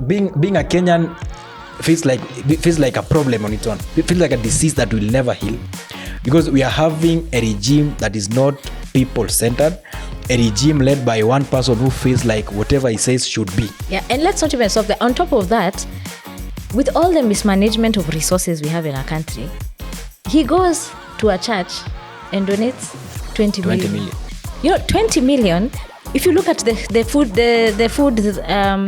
being a Kenyan feels like a problem on its own. It feels like a disease that will never heal, because we are having a regime that is not people-centered, a regime led by one person who feels like whatever he says should be. Yeah, and let's not even stop there. On top of that, with all the mismanagement of resources we have in our country, he goes to a church and donates 20 million. You know, 20 million. If you look at the food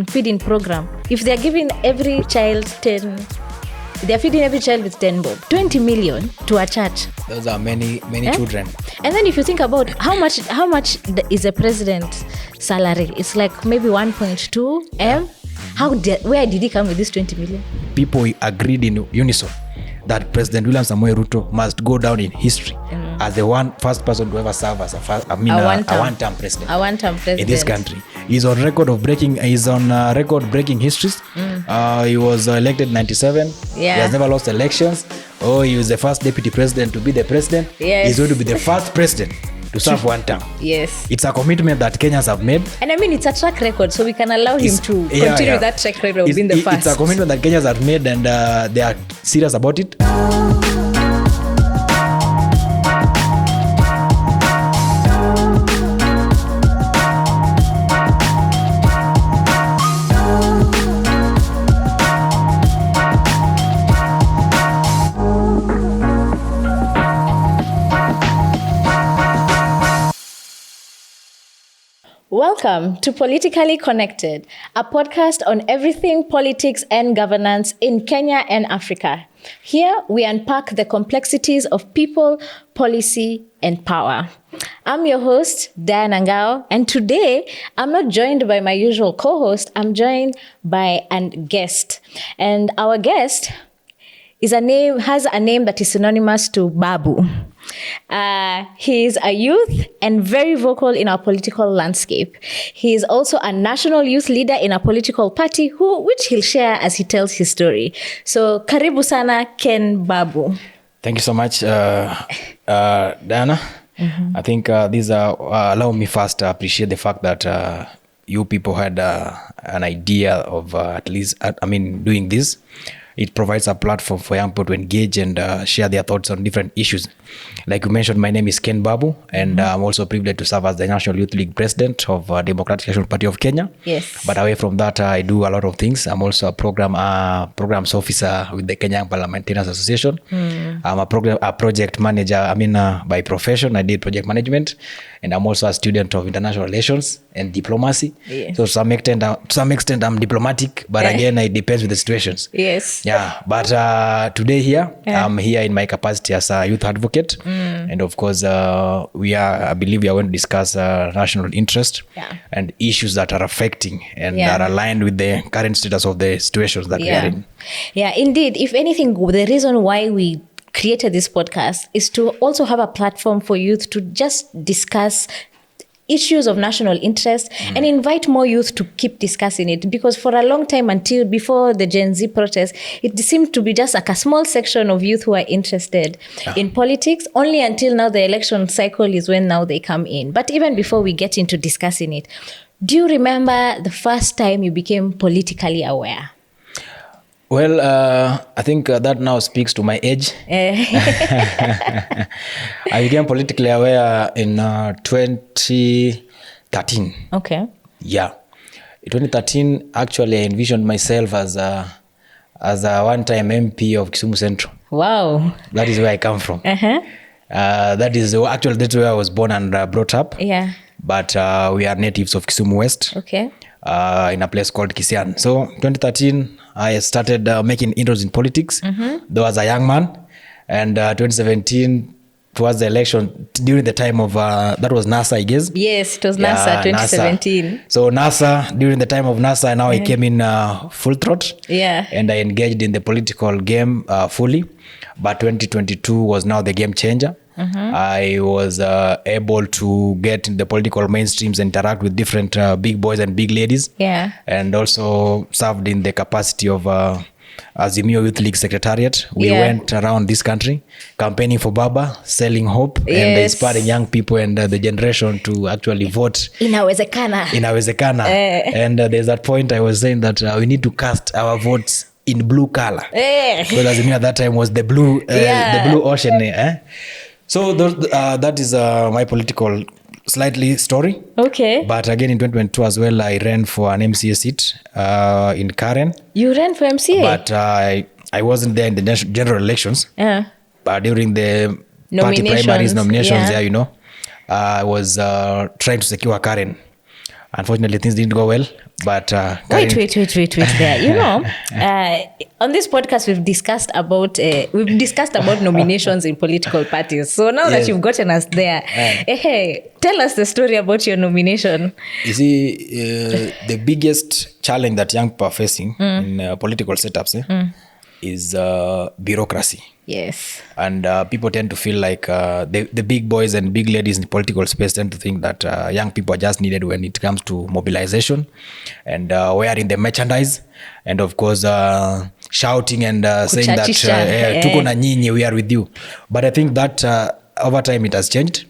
feeding program, if they're giving every child 10, they're feeding every child with 10 bob. 20 million to a church. Those are many children. And then if you think about how much is a president's salary, it's like maybe 1.2 M. Where did he come with this 20 million? People agreed in unison that President William Samoei Ruto must go down in history as the first person to ever serve as a one-term president. A one-term president in this country. He's on record breaking histories. He was elected in 97. Yeah. He has never lost elections. He was the first deputy president to be the president. Yes. He's going to be the first president to serve one term. Yes. It's a commitment that Kenyans have made. And I mean, it's a track record, so we can allow him to continue that track record of being the first. It's a commitment that Kenyans have made, and they are serious about it. Welcome to Politikali Konekted, a podcast on everything politics and governance in Kenya and Africa. Here, we unpack the complexities of people, policy, and power. I'm your host, Diana Ngao, and today, I'm not joined by my usual co-host, I'm joined by a guest. And our guest has a name that is synonymous to Babu. He is a youth and very vocal in our political landscape. He is also a national youth leader in a political party which he'll share as he tells his story. So, karibu sana Ken Babu. Thank you so much, Diana. I think these allow me first to appreciate the fact that you people had an idea of at least, doing this. It provides a platform for young people to engage and share their thoughts on different issues. Like you mentioned, my name is Ken Babu, and I'm also privileged to serve as the National Youth League President of Democratic National Party of Kenya. Yes. But away from that, I do a lot of things. I'm also a programs officer with the Kenya Parliamentarians Association. I'm a project manager. By profession, I did project management, and I'm also a student of international relations and diplomacy. Yes. So to some extent, I'm diplomatic, but again, it depends with the situations. Yes. Yeah, but today here, I'm here in my capacity as a youth advocate. And of course, I believe we are going to discuss national interest and issues that are affecting and are aligned with the current status of the situations that we are in. Yeah, indeed. If anything, the reason why we created this podcast is to also have a platform for youth to just discuss issues of national interest and invite more youth to keep discussing it, because for a long time, until before the Gen Z protest, it seemed to be just like a small section of youth who are interested in politics. Only until now, the election cycle is when now they come in. But even before we get into discussing it, do you remember the first time you became politically aware? Well, I think that now speaks to my age. I became politically aware in 2013. Okay. Yeah. In 2013, actually, I envisioned myself as a one-time MP of Kisumu Central. Wow. That is where I come from. That's where I was born and brought up. Yeah. But we are natives of Kisumu West. Okay. In a place called Kisian. So 2013, I started making inroads in politics, though as a young man. And 2017, towards the election, during the time of, that was NASA, I guess. Yes, it was NASA 2017. NASA. So NASA, during the time of NASA, now I came in full throat. Yeah. And I engaged in the political game fully. But 2022 was now the game changer. I was able to get in the political mainstreams and interact with different big boys and big ladies. Yeah. And also served in the capacity of Azimio Youth League Secretariat. We went around this country campaigning for Baba, selling hope, and inspiring young people and the generation to actually vote. Inawezekana. And there's that point I was saying that we need to cast our votes in blue color. Because Azimio at that time was the blue ocean. So that is my political slightly story. Okay. But again, in 2022 as well, I ran for an MCA seat in Karen. You ran for MCA? But I wasn't there in the general elections. But during the party primaries nominations there, I was trying to secure Karen. Unfortunately, things didn't go well. But wait there. On this podcast, we've discussed about nominations in political parties. So now that you've gotten us there, tell us the story about your nomination. You see, the biggest challenge that young people are facing in political setups is bureaucracy. Yes. And people tend to feel like the big boys and big ladies in the political space tend to think that young people are just needed when it comes to mobilization and wearing the merchandise and of course shouting and saying that tuko na nyinyi, we are with you. But I think that over time it has changed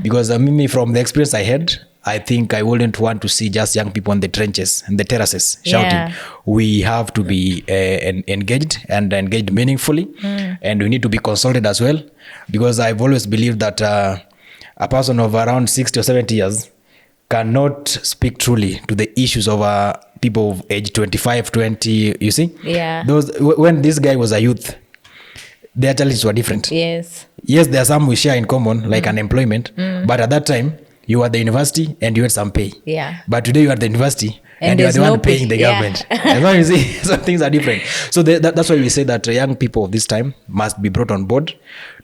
because from the experience I had, I think I wouldn't want to see just young people on the trenches and the terraces shouting. We have to be engaged and engaged meaningfully. And we need to be consulted as well. Because I've always believed that a person of around 60 or 70 years cannot speak truly to the issues of people of age 25, 20, you see? When this guy was a youth, their challenges were different. Yes, there are some we share in common, like unemployment. But at that time, you were at the university and you had some pay. But today you are at the university and you are the one paying the government. You see, so things are different. So that's why we say that young people of this time must be brought on board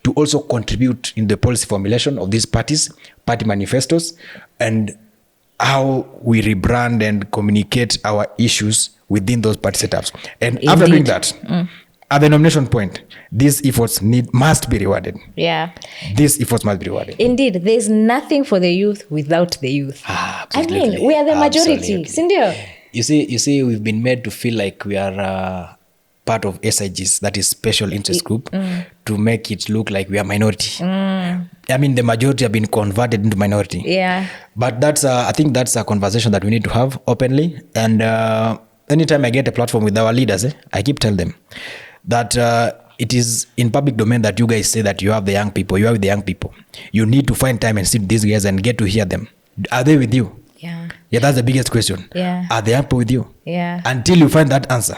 to also contribute in the policy formulation of these parties, party manifestos, and how we rebrand and communicate our issues within those party setups. And after doing that, at the nomination point, these efforts must be rewarded. These efforts must be rewarded. Indeed, there's nothing for the youth without the youth. Absolutely. We are the majority. Sindio? You see, we've been made to feel like we are part of SIGs, that is special interest group, to make it look like we are minority. The majority have been converted into minority. But I think that's a conversation that we need to have openly. And anytime I get a platform with our leaders, I keep telling them that it is in public domain that you guys say that you have the young people, you are with the young people. You need to find time and sit with these guys and get to hear them. Are they with you? That's the biggest question. Are the young people with you? Until you find that answer,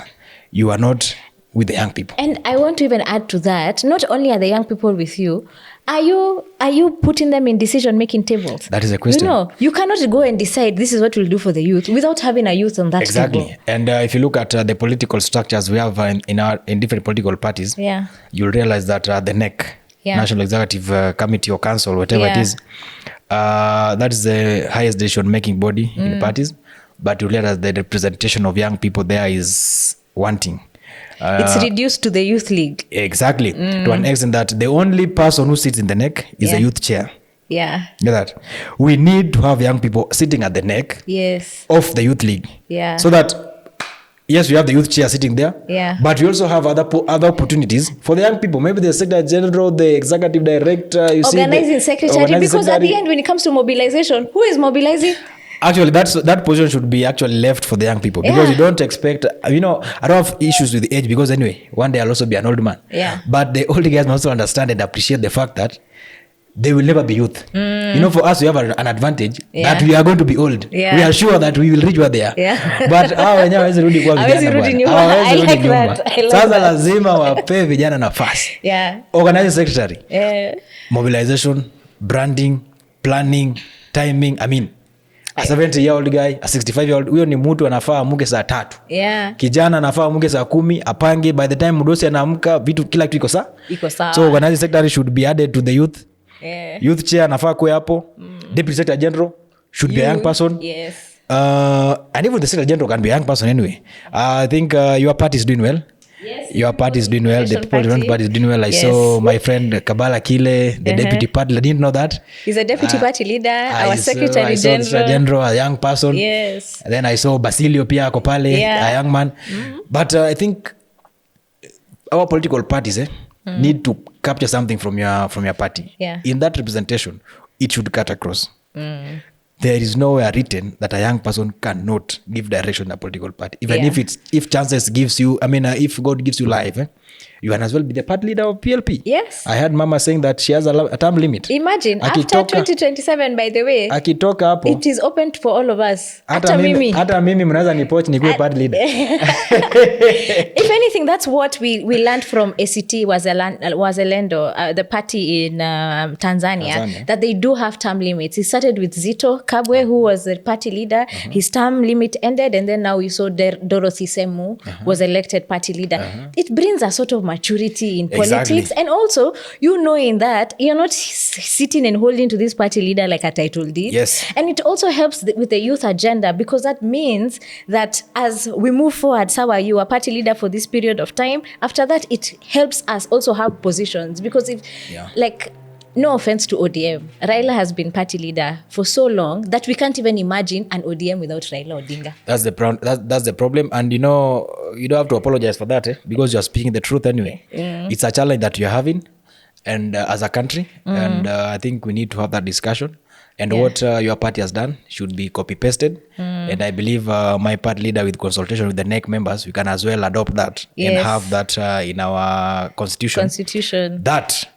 you are not with the young people. And I want to even add to that, not only are the young people with you, are you putting them in decision-making tables? That is a question. You cannot go and decide this is what we'll do for the youth without having a youth on that table. And if you look at the political structures we have in different political parties, you'll realize that the NEC, National Executive Committee or Council, whatever it is, that is the highest decision-making body in parties. But you realize the representation of young people there is wanting. It's reduced to the youth league. Exactly. To an extent that the only person who sits in the neck is a youth chair. Get that? We need to have young people sitting at the neck of the youth league. So that, yes, we have the youth chair sitting there, but we also have other opportunities for the young people. Maybe the secretary general, the executive director, organizing secretary. Because at the end, when it comes to mobilization, who is mobilizing? Actually, that position should be actually left for the young people because you don't expect, I don't have issues with the age because anyway, one day I'll also be an old man. But the old guys must also understand and appreciate the fact that they will never be youth. For us, we have an advantage that we are going to be old. We are sure that we will reach where they are. But hawezi rudi kwa vijana. I like that. Sasa lazima wape vijana nafasi. Organizing secretary, mobilization, branding, planning, timing. A 70-year-old guy, a 65-year-old, huyo ni mtu anafaa amuke saa 3. Kijana anafaa amuke saa 10, apange. By the time mdosi anaamka, kila kitu iko sawa. So organizing secretary should be added to the youth. Youth chair anafaa kuwe hapo. Deputy secretary general should be a young person. And even the secretary general can be a young person anyway. I think your party is doing well. Your party is doing well. The People Party is doing well. I saw my friend Kabala Kile, the deputy party. I didn't know that. He's a deputy party leader, our secretary general. A young person. And then I saw Basilio pia ako pale, a young man. But I think our political parties need to capture something from your party. Yeah. In that representation, it should cut across. There is nowhere written that a young person cannot give direction to a political party. Even if chances gives you, if God gives you life, you can as well be the party leader of PLP. Yes. I heard Mama saying that she has a term limit. Imagine, after 2027, by the way, akitoka hapo, it is open for all of us. Hata mimi mnaweza nipoch nikuwe party leader. If anything, that's what we learned from ACT Wazalendo, the party in Tanzania, that they do have term limits. It started with Zito Kabwe, who was the party leader. His term limit ended, and then now we saw Dorothy Semu was elected party leader. It brings a sort of maturity in politics, and also knowing that you're not sitting and holding to this party leader like a title deed. Yes. And it also helps with the youth agenda, because that means that as we move forward, Sawa, you are party leader for this period of time. After that, it helps us also have positions, because no offense to ODM, Raila has been party leader for so long that we can't even imagine an ODM without Raila Odinga. That's the problem, and you don't have to apologize for that, because you're speaking the truth anyway. It's a challenge that you're having, and as a country, and I think we need to have that discussion. And what your party has done should be copy-pasted. And I believe my party leader, with consultation with the NEC members, we can as well adopt that and have that in our constitution. That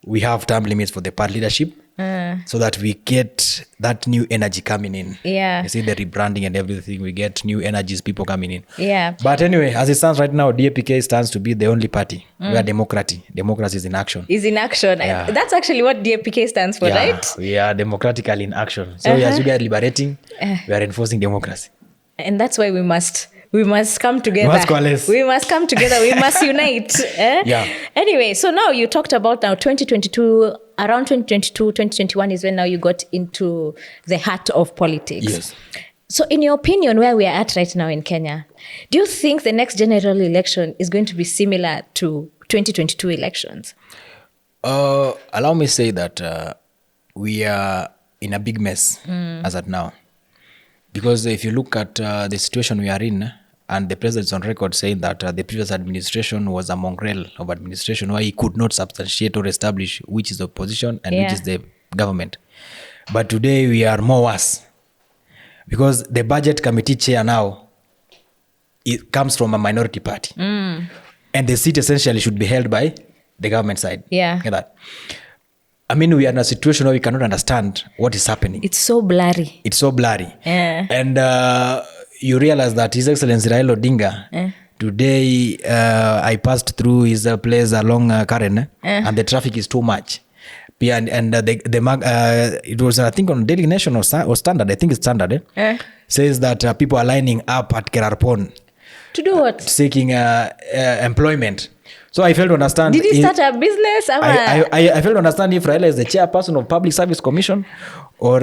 we have term limits for the party leadership, so that we get that new energy coming in. Yeah. You see the rebranding and everything, we get new energies, people coming in. Yeah. But anyway, as it stands right now, DAPK stands to be the only party where democracy is in action. Yeah. That's actually what DAPK stands for, right? We are democratically in action. So as we are liberating, we are enforcing democracy. And that's why we must come together. We must coalesce. We must come together. We must unite. Yeah. Anyway, so now you talked about now 2022, around 2022, 2021 is when now you got into the heart of politics. Yes. So in your opinion, where we are at right now in Kenya, do you think the next general election is going to be similar to 2022 elections? Allow me to say that we are in a big mess as at now. Because if you look at the situation we are in, and the president is on record saying that the previous administration was a mongrel of administration where he could not substantiate or establish which is the opposition and which is the government. But today we are more worse. Because the budget committee chair now, it comes from a minority party. And the seat essentially should be held by the government side. Yeah. Get that? We are in a situation where we cannot understand what is happening. It's so blurry. Yeah. And you realize that His Excellency Raila Odinga, today I passed through his place along Karen, and the traffic is too much. And it was, I think, on Daily Nation or Standard, I think it's Standard, says that people are lining up at Kerarpon. To do what? Seeking employment. So I failed to understand. Did he start a business? I failed to understand if Raila is the chairperson of Public Service Commission or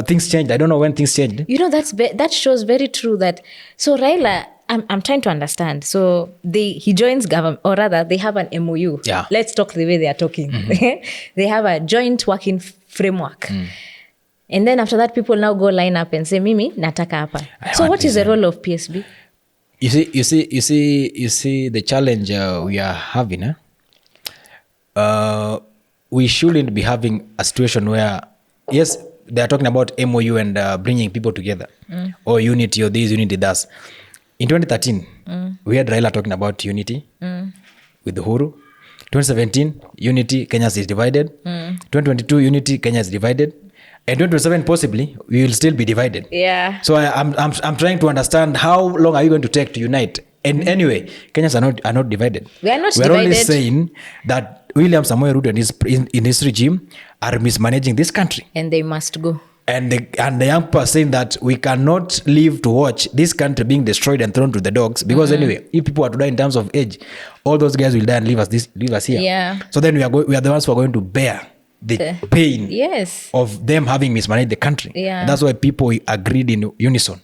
things changed. I don't know when things changed. That shows very true that. So Raila, I'm trying to understand. So he joins government, or rather they have an MOU. Yeah. Let's talk the way they are talking. They have a joint working framework. And then after that, people now go line up and say, Mimi, nataka hapa. So what is the role of PSB? You see the challenge we are having. We shouldn't be having a situation where, yes, they are talking about MOU and bringing people together, or unity, or this, unity, that. In 2013, we had Raila talking about unity with Uhuru. 2017, unity, Kenya is divided. 2022, unity, Kenya is divided. And 2027, possibly, we will still be divided. Yeah. So I'm trying to understand how long are you going to take to unite? And anyway, Kenyans are not divided. We are not We're divided. only saying that William Samoei Ruto in his regime are mismanaging this country. And they must go. And the young people are saying that we cannot live to watch this country being destroyed and thrown to the dogs. Because anyway, if people are to die in terms of age, all those guys will die and leave us here. Yeah. So then we are the ones who are going to bear the pain of them having mismanaged the country. Yeah. And that's why people agreed in unison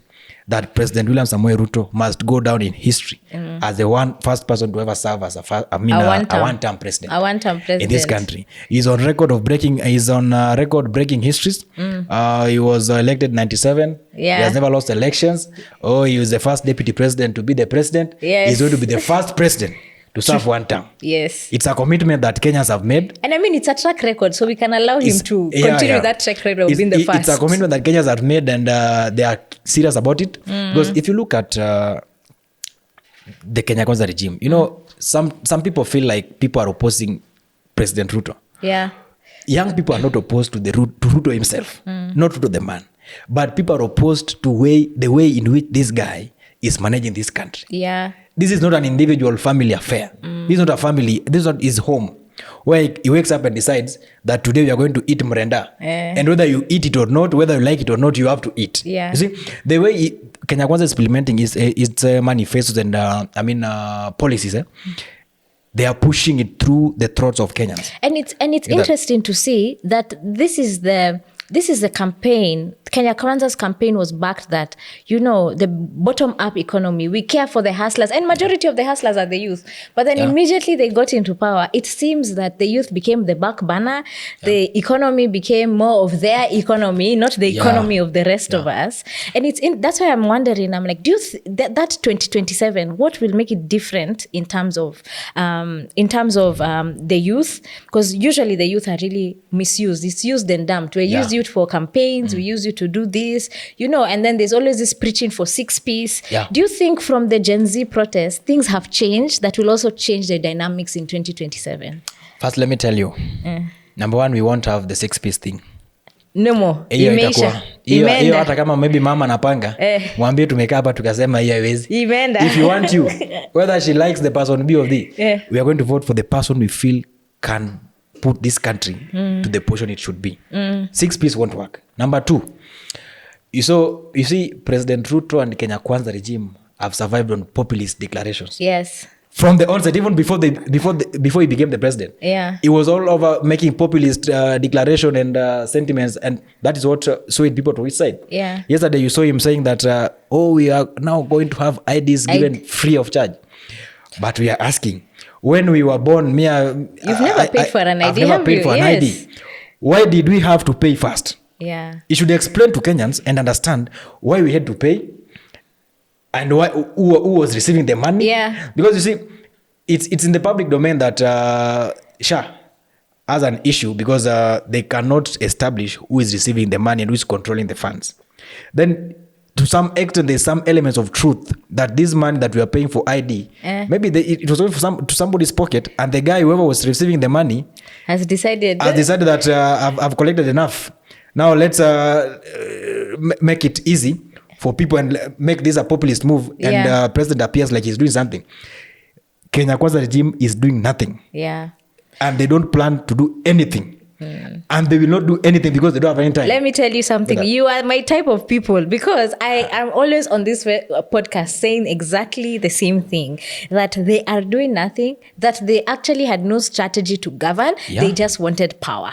that President William Samoei Ruto must go down in history as the first person to ever serve as a one-term president. A one-term president in this country. He's on record breaking histories. He was elected in 97. Yeah. He has never lost elections. He was the first deputy president to be the president. Yes. He's going to be the first president to serve one term. Yes. It's a commitment that Kenyans have made. And I mean, it's a track record, so we can allow him to continue that track record of being the first. It's a commitment that Kenyans have made, and they are serious about it. Because if you look at the Kenya Kwanza regime, you know, some people feel like people are opposing President Ruto. Yeah. Young people are not opposed to Ruto himself, not Ruto the man. But people are opposed to the way in which this guy is managing this country. Yeah. This is not an individual family affair. This is not a family. This is not his home, where he wakes up and decides that today we are going to eat mrenda. And whether you eat it or not, whether you like it or not, you have to eat. Yeah. You see, the way Kenya Kwanza is implementing its manifestos and policies, they are pushing it through the throats of Kenyans. And it's interesting to see that this is the campaign. Kenya Kwanza's campaign was backed that, you know, the bottom-up economy, we care for the hustlers, and majority of the hustlers are the youth. But then immediately they got into power, it seems that the youth became the back burner. The economy became more of their economy, not the economy of the rest of us. And that's why I'm wondering, I'm like, do you that 2027, what will make it different in terms of the youth? Because usually the youth are really misused. It's used and dumped. We use youth for campaigns, we use you to do this, you know, and then there's always this preaching for 6Ps. Yeah. Do you think from the Gen Z protest, things have changed that will also change the dynamics in 2027? First, let me tell you. Number one, we won't have the 6-piece thing. No more. Imeisha. Hiyo hata kama maybe mama anapanga, mwambie tumekaa hapa tukasema hiyo haiwezi. If you want you, whether she likes the person B of D, we are going to vote for the person we feel can put this country to the position it should be. 6-piece won't work. Number two, you see President Ruto and Kenya Kwanza regime have survived on populist declarations. Yes. From the onset, even before he became the president. Yeah. He was all over making populist declaration and sentiments, and that is what swayed people to his side. Yeah. Yesterday you saw him saying that, we are now going to have IDs given free of charge. But we are asking, when we were born, you've never paid for an ID, I've never paid for an ID. Why did we have to pay first? Yeah. You should explain to Kenyans and understand why we had to pay and who was receiving the money. Yeah. Because you see, it's in the public domain that SHA has an issue because they cannot establish who is receiving the money and who is controlling the funds. Then to some extent, there's some elements of truth that this money that we are paying for ID, maybe it was going to somebody's pocket, and the guy, whoever was receiving the money, has decided that I've collected enough. Now let's make it easy for people and make this a populist move. And president appears like he's doing something. Kenya Kwanza regime is doing nothing. Yeah. And they don't plan to do anything. And they will not do anything because they don't have any time. Let me tell you something. You are my type of people, because I am always on this podcast saying exactly the same thing, that they are doing nothing, that they actually had no strategy to govern. They just wanted power.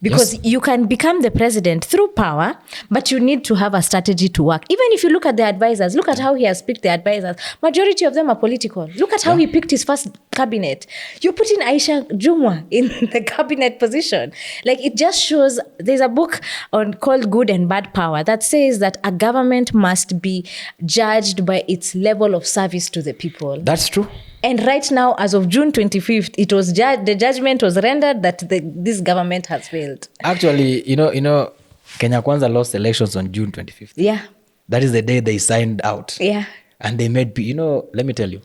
Because you can become the president through power, but you need to have a strategy to work. Even if you look at the advisors, look at how he has picked the advisors. Majority of them are political. Look at how he picked his first cabinet. You're putting Aisha Jumwa in the cabinet position. Like, it just shows, there's a book called Good and Bad Power that says that a government must be judged by its level of service to the people. That's true. And right now, as of June 25th, it was the judgment was rendered that this government has failed. Actually, you know, Kenya Kwanza lost elections on June 25th. Yeah. That is the day they signed out. Yeah. And they made, let me tell you,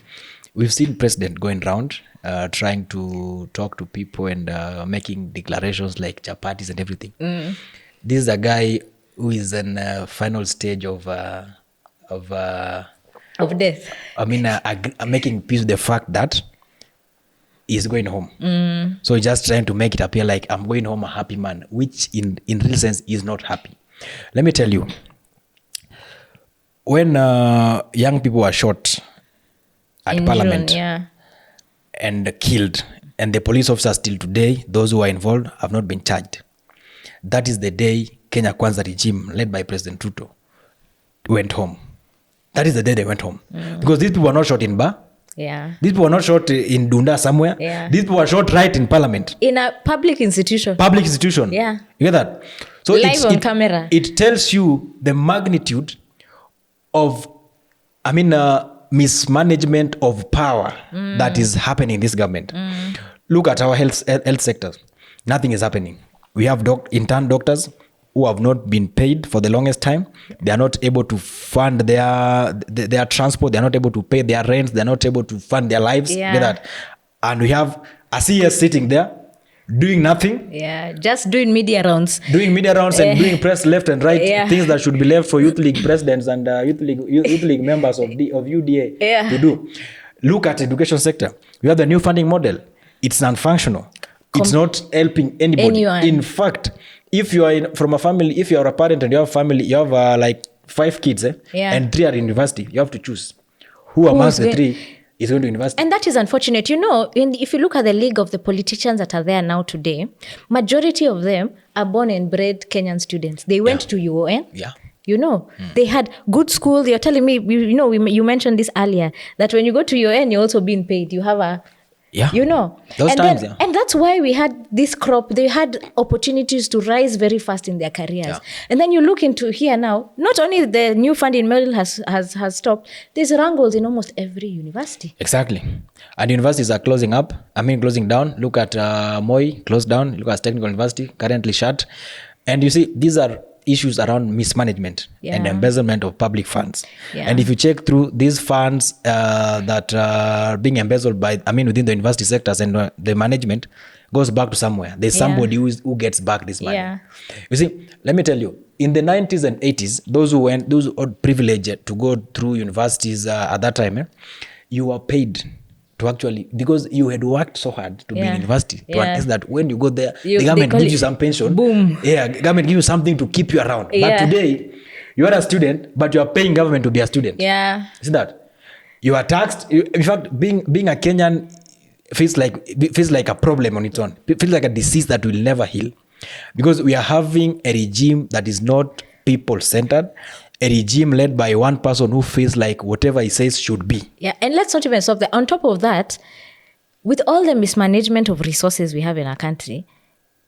we've seen president going around trying to talk to people and making declarations like chapatis and everything. This is a guy who is in the final stage of death. I mean, making peace with the fact that he's going home. So he's just trying to make it appear like I'm going home a happy man, which in real sense is not happy. Let me tell you, when young people were shot at Parliament and killed, and the police officers till today, those who are involved have not been charged. That is the day Kenya Kwanza regime, led by President Ruto, went home. That is the day they went home. Because these people were not shot in Ba. Yeah. These people were not shot in Dunda somewhere. Yeah. These people were shot right in Parliament. In a public institution. Public institution. Yeah. You get that? So live on camera. It tells you the magnitude of, mismanagement of power that is happening in this government. Look at our health sectors. Nothing is happening. We have intern doctors who have not been paid for the longest time. They are not able to fund their transport. They are not able to pay their rent. They are not able to fund their lives. Get that? And we have a CS sitting there doing nothing. Yeah, just doing media rounds. And doing press left and right. Things that should be left for youth league presidents and youth league members of UDA to do. Look at education sector. We have the new funding model. It's non-functional. It's not helping anybody. Anyone. In fact, if you are from a family, if you are a parent and you have a family, you have like 5 kids and 3 are in university, you have to choose who amongst the 3 is going to university. And that is unfortunate. You know, if you look at the league of the politicians that are there now today, majority of them are born and bred Kenyan students. They went to UON. Yeah. You know, they had good school. You're telling me, you mentioned this earlier, that when you go to UON, you're also being paid. You have a... Yeah. You know, those and times, and that's why we had this crop. They had opportunities to rise very fast in their careers. Yeah. And then you look into here now, not only the new funding model has stopped, there's wrangles in almost every university. Exactly. And universities are closing down. Look at Moi, closed down. Look at Technical University, currently shut. And you see, these are issues around mismanagement and embezzlement of public funds. And if you check through these funds that are being embezzled within the university sectors and the management goes back to somewhere. There's somebody who gets back this money. You see, let me tell you, in the 90s and 80s, those who were privileged to go through universities at that time, you were paid to actually, because you had worked so hard to be in university, to understand that when you go there, the government gives you some pension. Boom. Yeah, government gives you something to keep you around. But today, you are a student, but you are paying government to be a student. Yeah. See that? You are taxed. In fact, being a Kenyan feels like a problem on its own. It feels like a disease that will never heal. Because we are having a regime that is not people-centered, a regime led by one person who feels like whatever he says should be. Yeah, and let's not even stop there. On top of that, with all the mismanagement of resources we have in our country,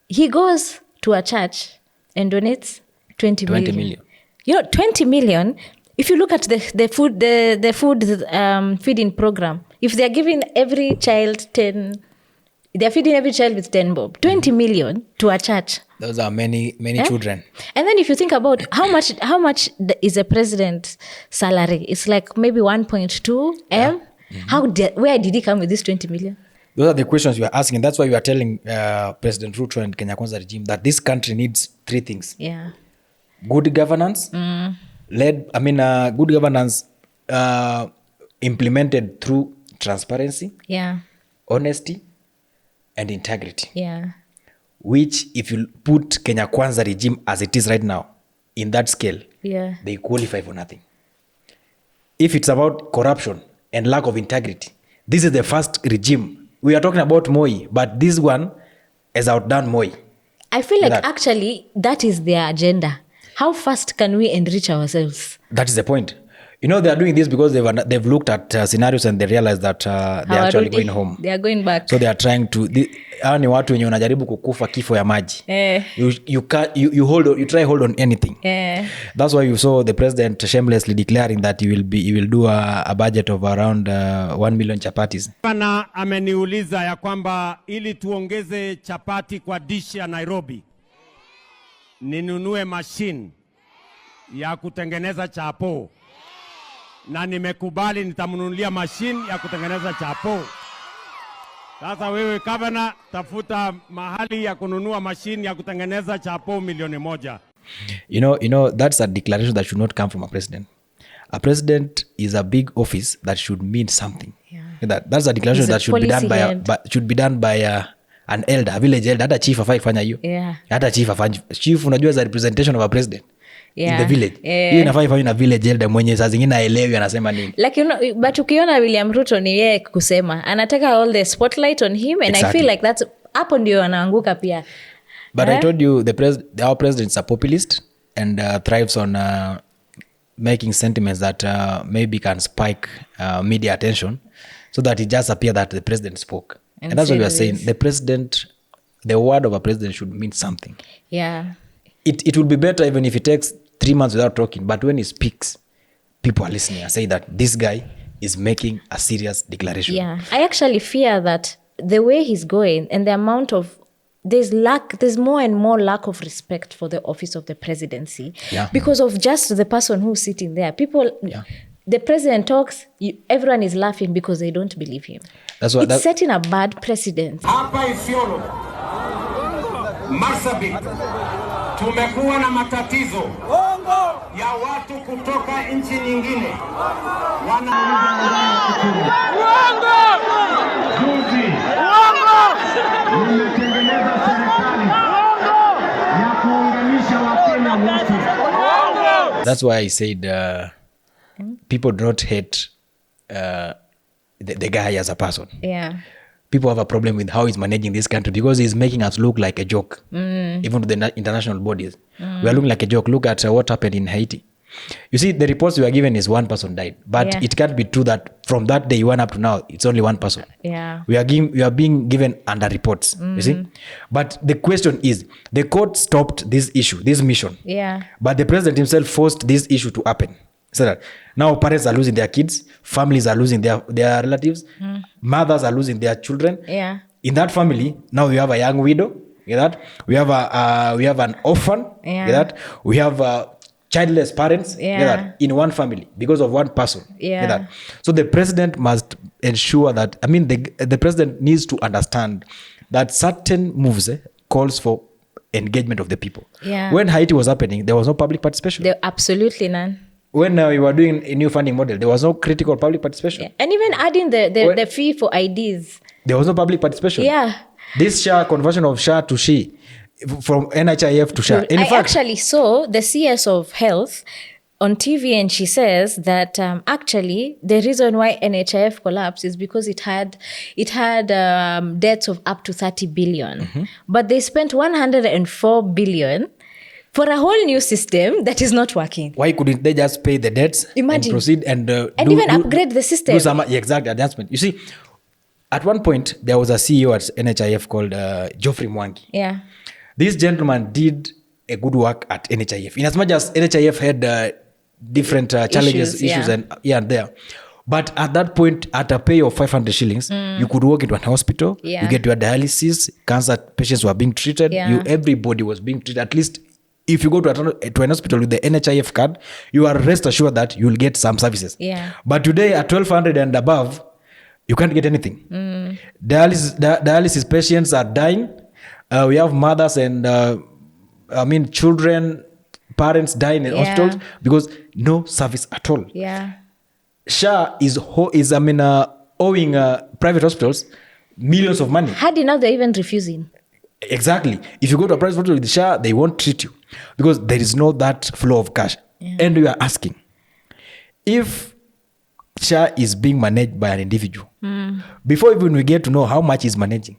he goes to a church and donates 20 million. You know, 20 million, if you look at the food feeding program, if they're giving every child 10, they're feeding every child with 10 bob, 20 million to a church. Those are many children. And then if you think about how much is a president's salary, it's like maybe 1.2 M. Where did he come with this 20 million? Those are the questions we are asking. That's why we are telling President Ruto and Kenya Kwanza regime that this country needs 3 things. Yeah. Good governance, good governance implemented through transparency, honesty, and integrity. Yeah. Which, if you put Kenya Kwanza regime as it is right now, in that scale, they qualify for nothing. If it's about corruption and lack of integrity, this is the first regime. We are talking about Moi, but this one has outdone Moi. I feel like actually that is their agenda. How fast can we enrich ourselves? That is the point. You know, they are doing this because they've looked at scenarios and they realize that they're actually going home. They are going back. So they are trying to... ni watu wenye unajaribu kukufa kifo ya maji. You try hold on anything. That's why you saw the president shamelessly declaring that he will do a budget of around 1 million chapatis. Bana ameniuliza ya kwamba ili tuongeze chapati kwa dish ya Nairobi, ninunue machine ya kutengeneza chapo. Na nimekubali nitamnunulia machine ya kutengeneza chapo. Sasa wewe Gavana, tafuta mahali ya kununua machine ya kutengeneza chapo 1,000,000. You know that's a declaration that should not come from a president. A president is a big office that should mean something. That's a declaration that should be done by an elder, a village elder. Hata chief afai kufanya hiyo. Hata chief unajua za representation of a president. In the village. Hiyo inafaa ifanywe na village elder mwenye saa zingine aelewi anasema nini. Like, but ukiona William Ruto ni yeye kusema, anataka all the spotlight on him, and I feel like that's hapo ndio anaanguka pia. But I told you our president is a populist and thrives on making sentiments that maybe can spike media attention so that it just appear that the president spoke. And that's what we are saying. The word of a president should mean something. Yeah. It would be better even if it takes 3 months without talking, but when he speaks, people are listening and say that this guy is making a serious declaration. Yeah, I actually fear that the way he's going and the amount of there's more and more lack of respect for the office of the presidency because of just the person who's sitting there. People, the president talks, everyone is laughing because they don't believe him. It's setting a bad precedent. Hapa Isiolo, Marsabit, tumekuwa na matatizo ya watu kutoka nchi nyingine nimetengeneza serikali ya kuunganisha Wakenya wote. That's why I said people do not hate the guy as a person. Yeah. People have a problem with how he's managing this country because he's making us look like a joke, even to the international bodies. We are looking like a joke. Look at what happened in Haiti. You see, the reports we are given is one person died, but it can't be true that from that day one up to now, it's only one person. Yeah. We are being given under reports, you see. But the question is, the court stopped this issue, this mission. Yeah. But the president himself forced this issue to happen. So that now parents are losing their kids, families are losing their relatives, mothers are losing their children. Yeah. In that family, now we have a young widow. You get that? We have an orphan. Yeah. You get that? We have childless parents. Yeah. You get that? In one family because of one person. Yeah. You get that? So the president must ensure that. I mean, the president needs to understand that certain moves calls for engagement of the people. Yeah. When Haiti was happening, there was no public participation. There absolutely none. When we were doing a new funding model, there was no critical public participation. Yeah. And even adding the fee for IDs. There was no public participation. Yeah. This SHA, conversion of SHA to SHE, from NHIF to SHA. I actually saw the CS of Health on TV and she says that actually the reason why NHIF collapsed is because it had debts of up to 30 billion. But they spent 104 billion for a whole new system that is not working. Why couldn't they just pay the debts and proceed and even upgrade the system? Do some exact advancement. You see, at one point, there was a CEO at NHIF called Geoffrey Mwangi. Yeah. This gentleman did a good work at NHIF. In as much as NHIF had different challenges, issues and there. But at that point, at a pay of 500 shillings, you could walk into an hospital, you get your dialysis, cancer patients were being treated, everybody was being treated. At least if you go to an hospital with the NHIF card, you are rest assured that you will get some services. Yeah. But today at 1200 and above, you can't get anything. Dialysis patients are dying. We have mothers and children, parents dying in hospitals because no service at all. Yeah. SHA is owing private hospitals millions of money. Hard enough, they're even refusing. Exactly. If you go to a private hospital with SHA, they won't treat you because there is no that flow of cash. And we are asking, if SHA is being managed by an individual, before even we get to know how much he's managing,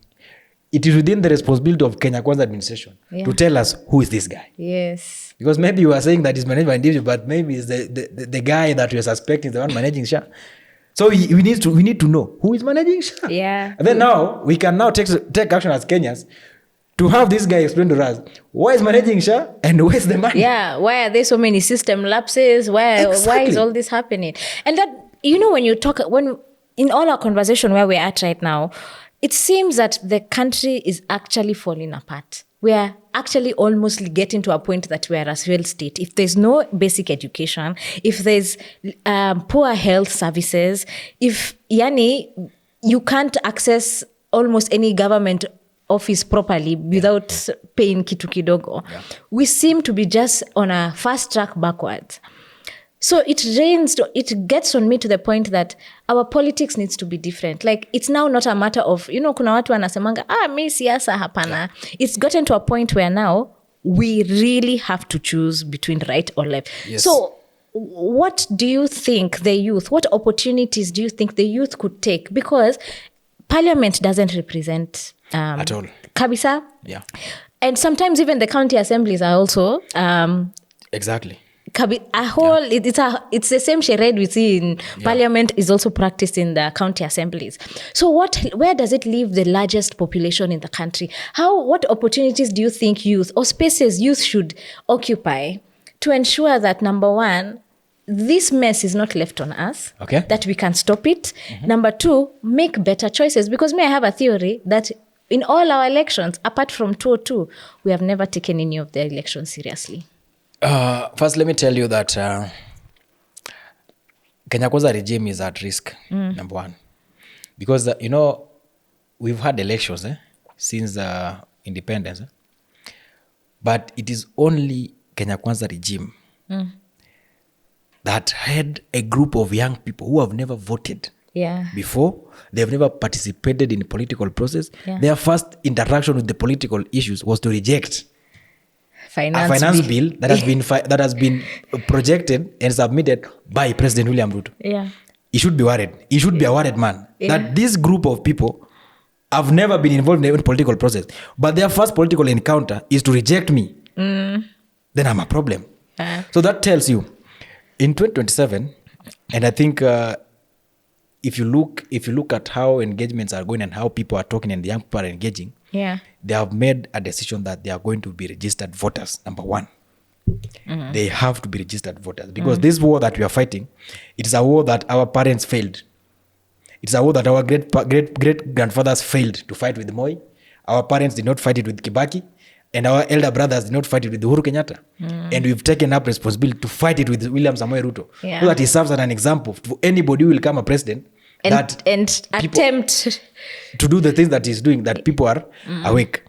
it is within the responsibility of Kenya Kwanza administration to tell us who is this guy. Yes. Because maybe you are saying that he's managed by an individual, but maybe it's the guy that you're suspecting is the one managing SHA. So we need to know who is managing SHA. Yeah. And then now we can now take action as Kenyans to have this guy explain to us why is managing SHA and where's the money. Yeah. Why are there so many system lapses? Why is all this happening? And that, when you talk, in all our conversation where we're at right now, it seems that the country is actually falling apart. We are actually almost getting to a point that we are a failed state. If there's no basic education, if there's poor health services, if you can't access almost any government office properly without paying kitu kidogo, we seem to be just on a fast track backwards. So it gets on me to the point that our politics needs to be different. Like, it's now not a matter of, kuna watu wanasemanga, mi siasa hapana. It's gotten to a point where now we really have to choose between right or left. Yes. So what do you think what opportunities do you think the youth could take? Because parliament doesn't represent at all. Kabisa. Yeah. And sometimes even the county assemblies are also exactly. It's the same charade we see in parliament is also practiced in the county assemblies. So where does it leave the largest population in the country? What opportunities do you think youth or spaces youth should occupy to ensure that, number one, this mess is not left on us, Okay. that we can stop it. Number two, make better choices. Because I have a theory that in all our elections, apart from 202, we have never taken any of the elections seriously. First, let me tell you that Kenya Kwanza regime is at risk, number one. Because, we've had elections since independence. But it is only Kenya Kwanza regime that had a group of young people who have never voted before. They've never participated in the political process. Their first interaction with the political issues was to reject a finance bill that has been projected and submitted by President William Ruto. He should be worried. He should be a worried man that this group of people have never been involved in the political process, but their first political encounter is to reject me. Then I'm a problem. So that tells you in 2027, and I think if you look at how engagements are going and how people are talking and the young people are engaging, they have made a decision that they are going to be registered voters, number one. They have to be registered voters because this war that we are fighting, it is a war that our parents failed. It's a war that our great grandfathers failed to fight with Moi. Our parents did not fight it with Kibaki, and our elder brothers did not fight it with Uhuru Kenyatta. And we've taken up responsibility to fight it with William Samoei Ruto, so that he serves as an example to anybody who will become a president and attempt to do the things that he's doing, that people are awake.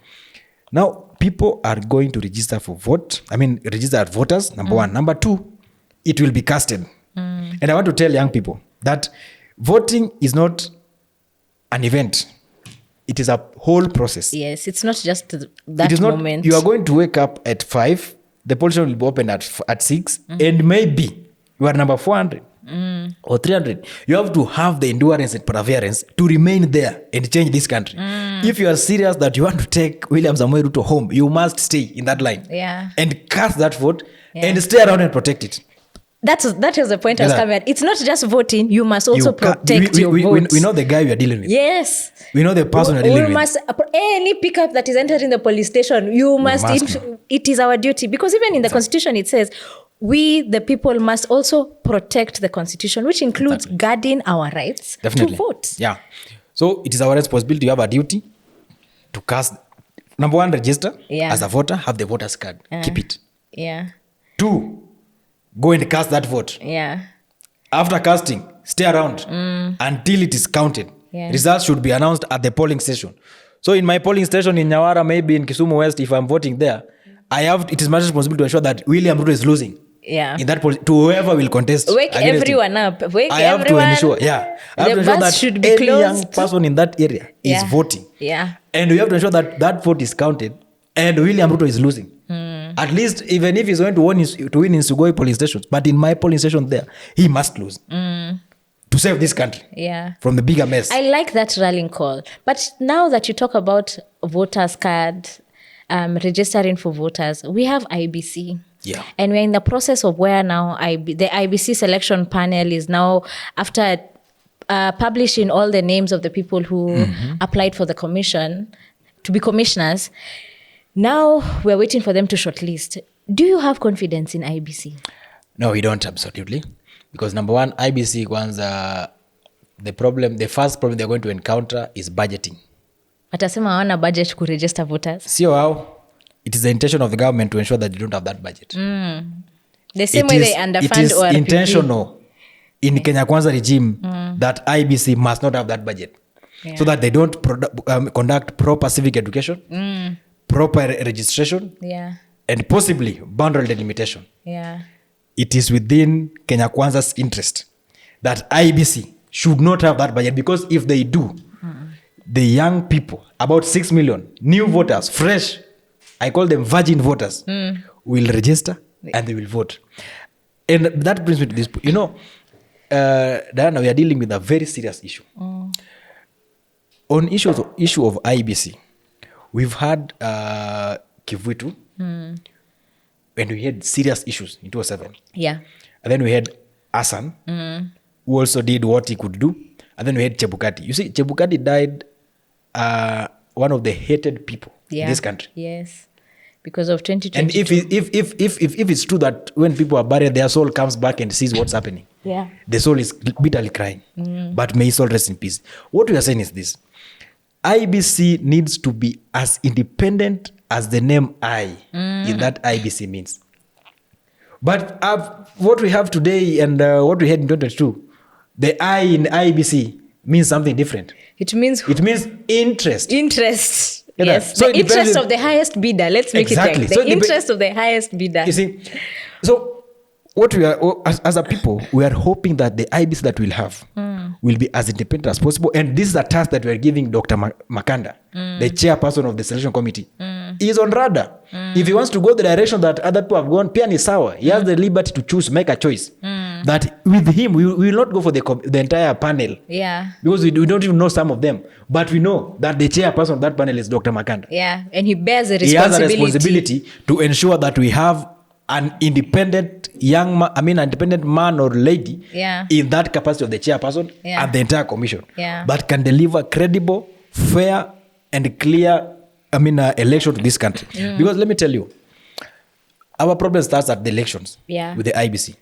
Now, people are going to register for vote. Register as voters, number one. Number two, it will be casted. And I want to tell young people that voting is not an event. It is a whole process. Yes, it's not just that moment. You are going to wake up at 5, the poll station will be open at 6, and maybe you are number 400 or 300. You have to have the endurance and perseverance to remain there and change this country. If you are serious that you want to take William Samoei Ruto home, you must stay in that line and cast that vote and stay around and protect it. That is the point I was coming at. It's not just voting. You must also protect your vote. We know the guy we are dealing with. Yes. We know the person we are dealing with. Any pickup that is entering the police station, you must. It is our duty. Because even in the Constitution, it says, we, the people, must also protect the Constitution, which includes guarding our rights to vote. Yeah. So it is our responsibility. You have a duty to cast. Number one, register as a voter. Have the voter's card. Keep it. Yeah. 2, go and cast that vote. After casting, stay around until it is counted. Results should be announced at the polling station. So in my polling station in Nyawara, maybe in Kisumu West, if I'm voting there, it is my responsibility to ensure that William Ruto is losing. In that to whoever will contest. Wake everyone up. I have to ensure. I have to ensure that should be any closed. young person in that area is voting. And we have to ensure that that vote is counted and William Ruto is losing. At least, even if he's going to win in Sugoi polling stations, but in my polling station there, he must lose to save this country from the bigger mess. I like that rallying call. But now that you talk about voters' card, registering for voters, we have IBC. And we're in the process of where now the IBC selection panel is now, after publishing all the names of the people who applied for the commission to be commissioners, now we're waiting for them to shortlist. Do you have confidence in IBC? No, we don't, absolutely. Because number one, IBC, the first problem they're going to encounter is budgeting. Watasema hawana budget to register voters? Sio how. It is the intention of the government to ensure that they don't have that budget. The same way they underfund It is intentional in Kenya Kwanza regime that IBC must not have that budget. So that they don't conduct proper civic education, proper registration, and possibly boundary delimitation. It is within Kenya Kwanza's interest that IBC should not have that budget, because if they do, the young people, about 6 million new voters, fresh, I call them virgin voters, will register and they will vote. And that brings me to this point. Diana, we are dealing with a very serious issue. On issue of IBC, we've had Kivuitu, and we had serious issues in 2007. And then we had Hassan, who also did what he could do. And then we had Chebukati. You see, Chebukati died one of the hated people in this country. because of And 2022. if it's true that when people are buried, their soul comes back and sees what's happening. Yeah. The soul is bitterly crying. But may his soul rest in peace. What we are saying is this. IBC needs to be as independent as the name I in that IBC means. But what we have today and what we had in 2022, the I in IBC means something different. It means interest. interest. Get Yes. that? So the it depends interest on- of the highest bidder. Let's make Exactly. it like So the it dep- interest of the highest bidder. You see, so what we are, as a people, we are hoping that the IBC that we'll have will be as independent as possible. And this is a task that we are giving Dr. Makanda, the chairperson of the selection committee. He is on radar. If he wants to go the direction that other people have gone, pia ni sawa. He has the liberty to choose, make a choice. That with him, we will not go for the entire panel. Yeah. Because we don't even know some of them. But we know that the chairperson of that panel is Dr. Makanda. Yeah. And he bears a He has a responsibility. responsibility to ensure that we have an independent independent man or lady in that capacity of the chairperson and the entire commission that can deliver credible, fair, and clear election to this country. Because let me tell you, our problem starts at the elections with the IBC.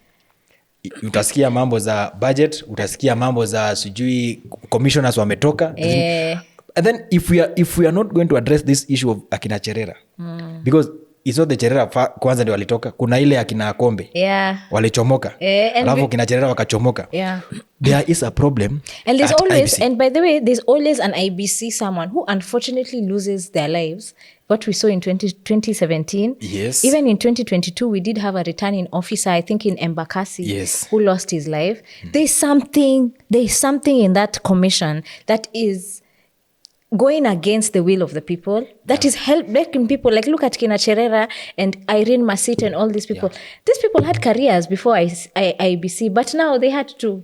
Utasikia mambo za budget, utasikia mambo za sijui commissioners wametoka. And then if we are not going to address this issue of akina Cherera, because it's not the Cherera kwanza ndio walitoka, kuna ile akina Kombe walichomoka, alafu kina Cherera wakachomoka. There is a problem. And there's at always IBC. and by the way, there's always an IBC someone who unfortunately loses their lives. What we saw in 2017. Yes. Even in 2022, we did have a returning officer, I think in Embakasi, who lost his life. There's something in that commission that is going against the will of the people, that is making people, like look at Kina Cherera and Irene Masit and all these people. These people had careers before IBC, but now they had to.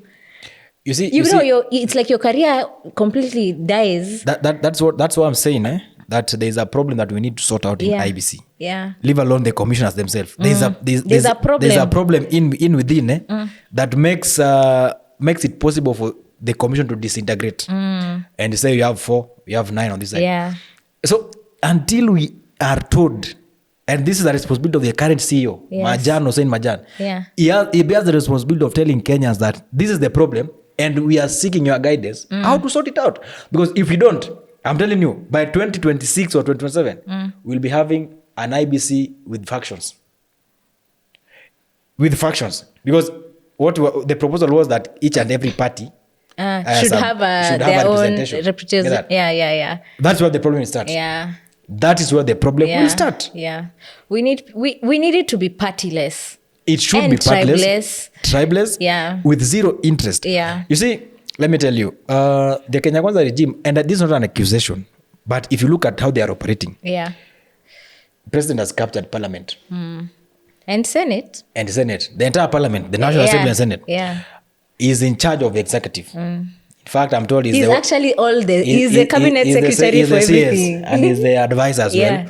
You see, it's like your career completely dies. That's what I'm saying, that there's a problem that we need to sort out in IBC. Leave alone the commissioners themselves. There's a problem. There's a problem within that makes it possible for the commission to disintegrate and say you have 4, you have 9 on this side. So until we are told, and this is the responsibility of the current CEO, Majan Hussein Majan, he bears the responsibility of telling Kenyans that this is the problem and we are seeking your guidance how to sort it out. Because if we don't, I'm telling you, by 2026 or 2027, we'll be having an IBC with factions. Because the proposal was that each and every party should have their own representation. Yeah. That's where the problem will start. That is where the problem will start. We need it to be partyless. It should be partless, tribeless, with zero interest. You see, let me tell you, the Kenya Kwanza regime, and this is not an accusation, but if you look at how they are operating, the president has captured parliament. And Senate. The entire parliament, the National Assembly and Senate, is in charge of the executive. In fact, I'm told he's actually he's the cabinet secretary for everything. And he's the advisor as well.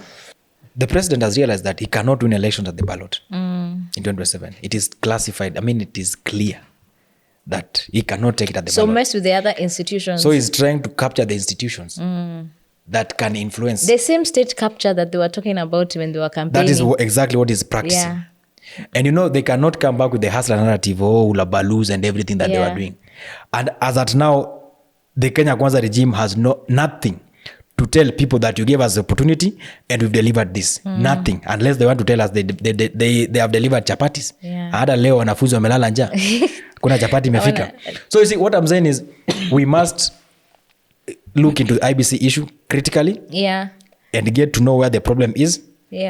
The president has realized that he cannot win elections at the ballot in 2027. It is classified. It is clear that he cannot take it at the ballot. So mess with the other institutions. So he's trying to capture the institutions that can influence. The same state capture that they were talking about when they were campaigning. That is exactly what he's practicing. And they cannot come back with the hustler narrative, ulabalus and everything that they were doing. And as at now, the Kenya Kwanza regime has nothing to tell people that you gave us the opportunity and we've delivered this. Nothing. Unless they want to tell us they have delivered chapatis. Hata leo wanafunzi wamelala njaa. Kuna chapati imefika. So you see, what I'm saying is we must look into the IBC issue critically and get to know where the problem is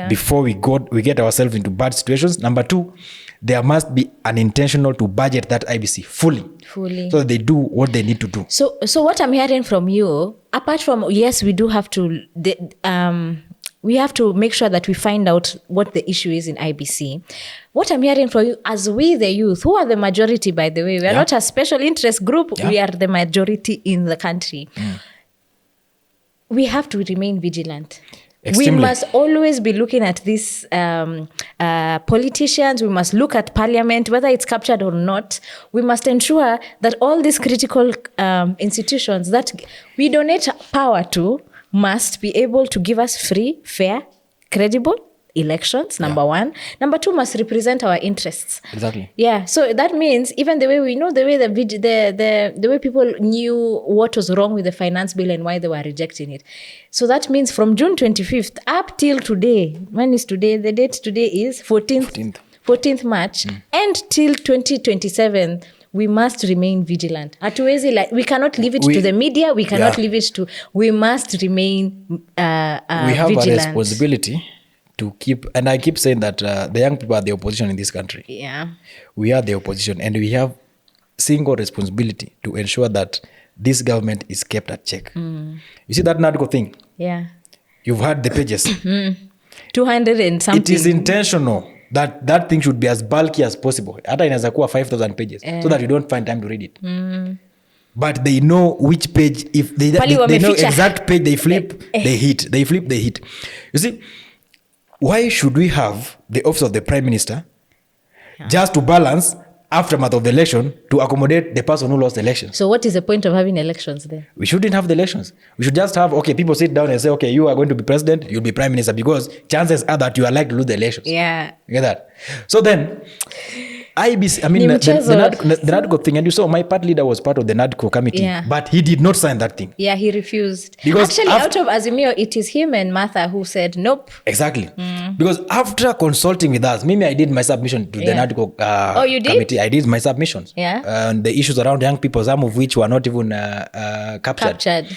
before we get ourselves into bad situations. Number 2, there must be an intentional to budget that IBC fully so that they do what they need to do. So what I'm hearing from you, apart from, yes, we do have to we have to make sure that we find out what the issue is in IBC. What I'm hearing from you, as we the youth, who are the majority, by the way, we are not a special interest group, we are the majority in the country. We have to remain vigilant. Extremely. We must always be looking at these politicians. We must look at parliament, whether it's captured or not. We must ensure that all these critical institutions that we donate power to must be able to give us free, fair, credible, elections, number one. Number two, must represent our interests. Exactly. Yeah, so that means even the way we know, the way the way people knew what was wrong with the finance bill and why they were rejecting it. So that means from June 25th up till today, when is today? The date today is 14th March, and till 2027, we must remain vigilant. We cannot leave it to the media. We cannot leave it to. We must remain we have vigilant. a responsibility to keep, and I keep saying that the young people are the opposition in this country. Yeah, we are the opposition, and we have single responsibility to ensure that this government is kept at check. You see that NADCO thing? Yeah, you've heard the pages. 200 and something. It is intentional that thing should be as bulky as possible. Hata inaweza kuwa 5,000 pages so that you don't find time to read it. But they know which page, if they know exact page they flip, they hit. They flip, they hit. You see, why should we have the office of the Prime Minister just to balance aftermath of the election to accommodate the person who lost the election? So what is the point of having elections then? We shouldn't have the elections. We should just have, people sit down and say, okay, you are going to be president, you'll be Prime Minister, because chances are that you are likely to lose the elections. Yeah. You get that? So then, the NADCO thing, and you saw my party leader was part of the NADCO committee, but he did not sign that thing. Yeah, he refused. Because actually, out of Azimio, it is him and Martha who said nope. Exactly. Because after consulting with us, maybe I did my submission to the NADCO you did? committee. I did my submissions. Yeah. And the issues around young people, some of which were not even captured.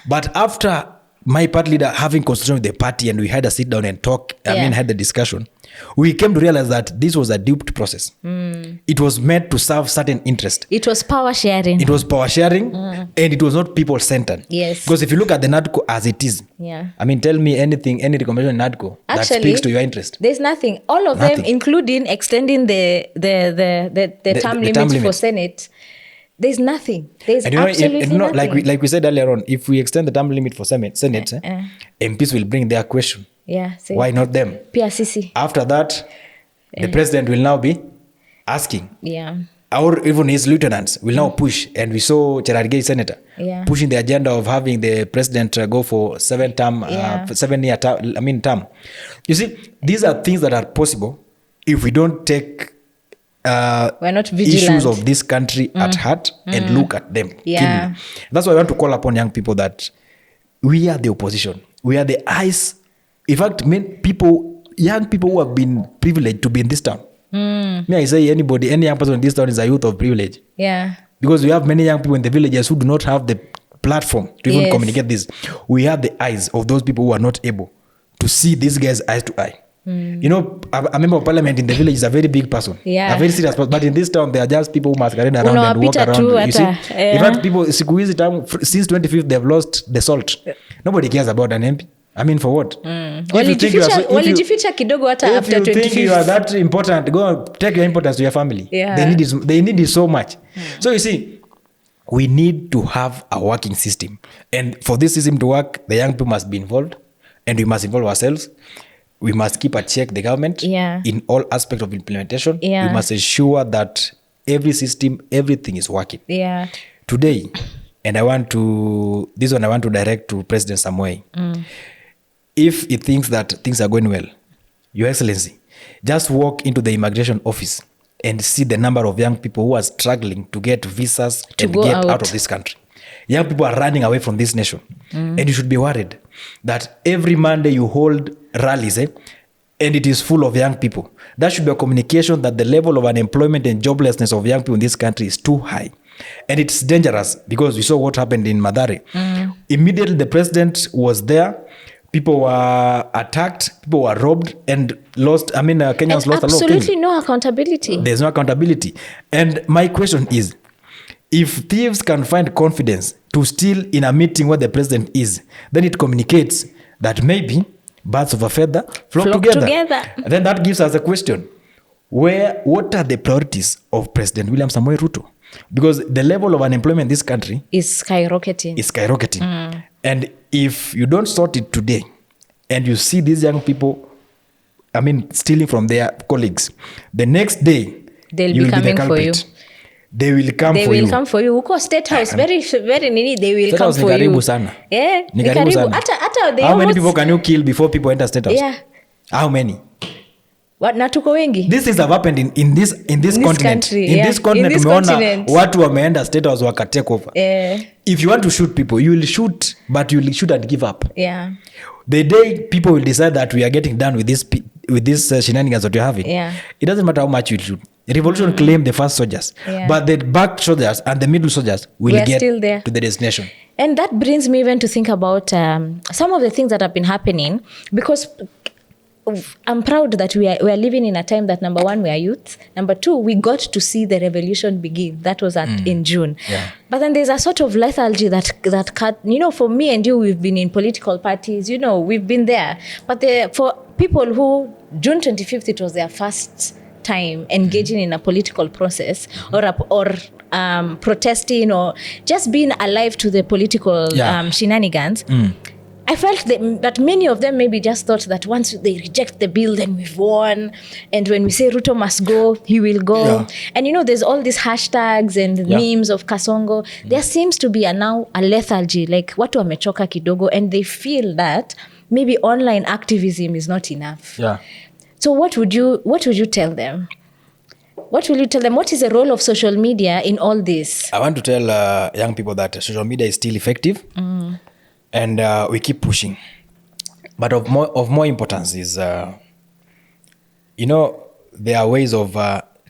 But after my party leader having consultation with the party, and we had a sit down and talk, had the discussion, we came to realize that this was a duped process. It was meant to serve certain interest. It was power sharing. And it was not people centered. Yes. Because if you look at the NADCO as it is, tell me any recommendation in NADCO that speaks to your interest. There's nothing. All of them, including extending the term limit for Senate. There's nothing. There's absolutely nothing. Like we said earlier on, if we extend the term limit for Senate, MPs will bring their question. Yeah. Why not them? PRCC. After that, the president will now be asking. Yeah. Or even his lieutenants will now push. And we saw Gerard Gay, senator, pushing the agenda of having the president go for 7-year term. You see, these are things that are possible if we don't take we're not vigilant. Issues of this country at heart and look at them. Yeah. That's why I want to call upon young people that we are the opposition. We are the eyes. In fact, young people who have been privileged to be in this town. May I say any young person in this town is a youth of privilege. Yeah. Because we have many young people in the villages who do not have the platform to even communicate this. We are the eyes of those people who are not able to see these guys eye to eye. You know, a member of parliament in the village is a very big person. Yeah. A very serious person. But in this town, they are just people who masquerade around and walk around. You see? In fact, people, since 25th, they've lost the salt. Nobody cares about an MP. For what? Walijificha kidogo hata after 25th. If you think you are that important, go take your importance to your family. Yeah. They need it so much. So you see, we need to have a working system. And for this system to work, the young people must be involved. And we must involve ourselves. We must keep a check the government in all aspects of implementation. We must ensure that every system, everything is working. Yeah. Today, and I want to direct to President Samoei. If he thinks that things are going well, Your Excellency, just walk into the immigration office and see the number of young people who are struggling to get visas and get out of this country. Young people are running away from this nation. And you should be worried that every Monday you hold rallies, and it is full of young people. That should be a communication that the level of unemployment and joblessness of young people in this country is too high. And it's dangerous because we saw what happened in Mathare. Immediately the president was there. People were attacked, people were robbed and lost. Kenyans lost a lot of things. Absolutely no accountability. There's no accountability. And my question is, if thieves can find confidence to steal in a meeting where the president is, then it communicates that maybe birds of a feather flock together. And then that gives us a question. What are the priorities of President William Samoei Ruto? Because the level of unemployment in this country is skyrocketing. And if you don't sort it today, and you see these young people, stealing from their colleagues, the next day, they'll be coming for you. They will come for you. Uko State House, very nini, they will come for you. Sana. Yeah, ni karibu sana. Hata How many people can you kill before people enter State House? Yeah. How many? Na tuko wengi. These things have happened in this continent. Country, in this continent this umeona continent. watu wameenda state house wakatake over. If you want to shoot people, you will shoot, but you will shoot and give up. Yeah. The day people will decide that we are getting done with this shenanigans that you're having, it doesn't matter how much you shoot. Revolution claimed the first soldiers, but the back soldiers and the middle soldiers will get still there to the destination. And that brings me even to think about some of the things that have been happening, because I'm proud that we are living in a time that, number one, we are youth. Number two, we got to see the revolution begin. That was in June. Yeah. But then there's a sort of lethargy that for me and you, we've been in political parties, we've been there. But for people who, June 25th, it was their first time engaging in a political process or protesting or just being alive to the political shenanigans. I felt that many of them maybe just thought that once they reject the bill, then we've won. And when we say Ruto must go, he will go. Yeah. And there's all these hashtags and memes of Kasongo. There seems to be now a lethargy, like watu wamechoka kidogo, and they feel that maybe online activism is not enough. Yeah. So what would you tell them? What will you tell them? What is the role of social media in all this? I want to tell young people that social media is still effective. And we keep pushing, but of more importance is there are ways of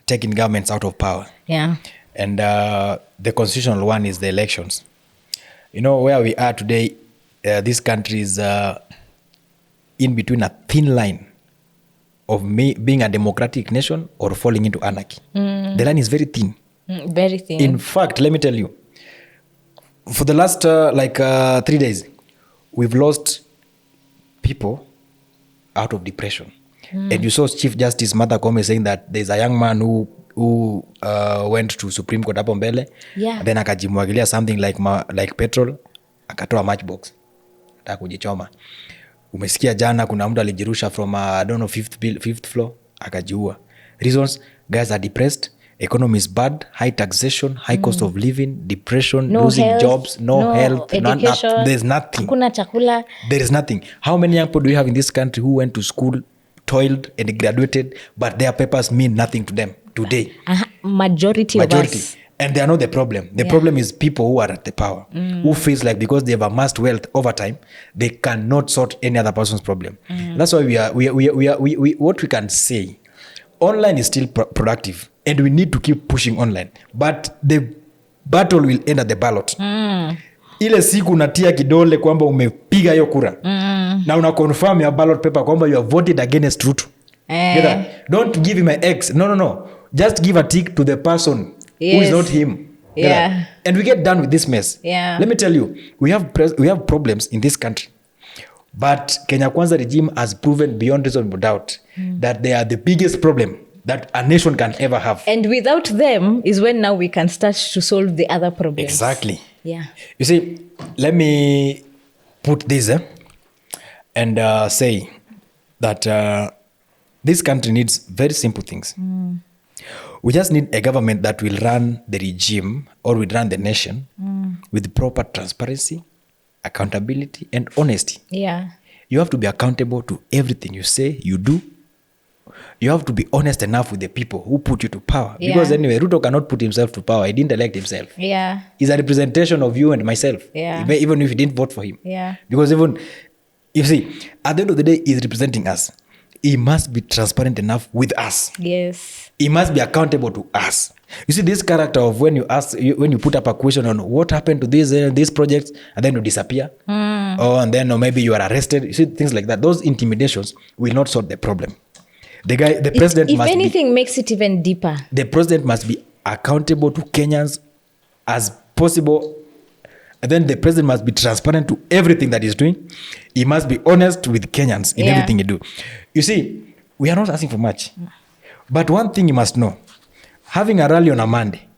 taking governments out of power. Yeah. And the constitutional one is the elections. Where we are today, this country is in between a thin line of being a democratic nation or falling into anarchy. The line is very thin. Very thin. In fact, let me tell you, for the last 3 days, we've lost people out of depression. And you saw Chief Justice Martha Koome saying that there's a young man who went to Supreme Court hapo mbele, then akajimwagilia something like petrol, akatoa matchbox, ataka kujichoma. Umesikia jana kuna mtu alijirusha from I don't know fifth floor akajiua. Reasons: guys are depressed, economy is bad, high taxation, high cost of living, depression, losing health, jobs, no health, education, there's nothing. Hakuna chakula. There is nothing. How many young people do you have in this country who went to school, toiled and graduated, but their papers mean nothing to them today? Majority of us. And they are not the problem. The problem is people who are at the power, who feels like because they have amassed wealth over time, they cannot sort any other person's problem. That's why we what we can say, online is still productive, and we need to keep pushing online. But the battle will end at the ballot. Ile siku unatia kidole kwamba umepiga hiyo kura, na una confirm your ballot paper kwamba you have voted against Ruto. Don't give him an X. No. Just give a tick to the person who is not him. And we get done with this mess. Let me tell you, we have problems in this country. But Kenya Kwanza regime has proven beyond reasonable doubt that they are the biggest problem that a nation can ever have. And without them is when now we can start to solve the other problems. Exactly. Yeah. You see, let me put this and say that this country needs very simple things. We just need a government that will run the regime or will run the nation with proper transparency, accountability, and honesty. Yeah. You have to be accountable to everything you say, you do. You have to be honest enough with the people who put you to power. Because anyway, Ruto cannot put himself to power. He didn't elect himself. Yeah. He's a representation of you and myself. Yeah. Even if you didn't vote for him. Yeah. Because you see, at the end of the day, he's representing us. He must be transparent enough with us. Yes. He must be accountable to us. You see, this character of when you put up a question on what happened to these projects, and then you disappear, or maybe you are arrested. You see, things like that. Those intimidations will not solve the problem. The president if anything, makes it even deeper. The president must be accountable to Kenyans as possible. And then the president must be transparent to everything that he's doing. He must be honest with Kenyans in everything he do. You see, we are not asking for much. But one thing you must know, having a rally on a Monday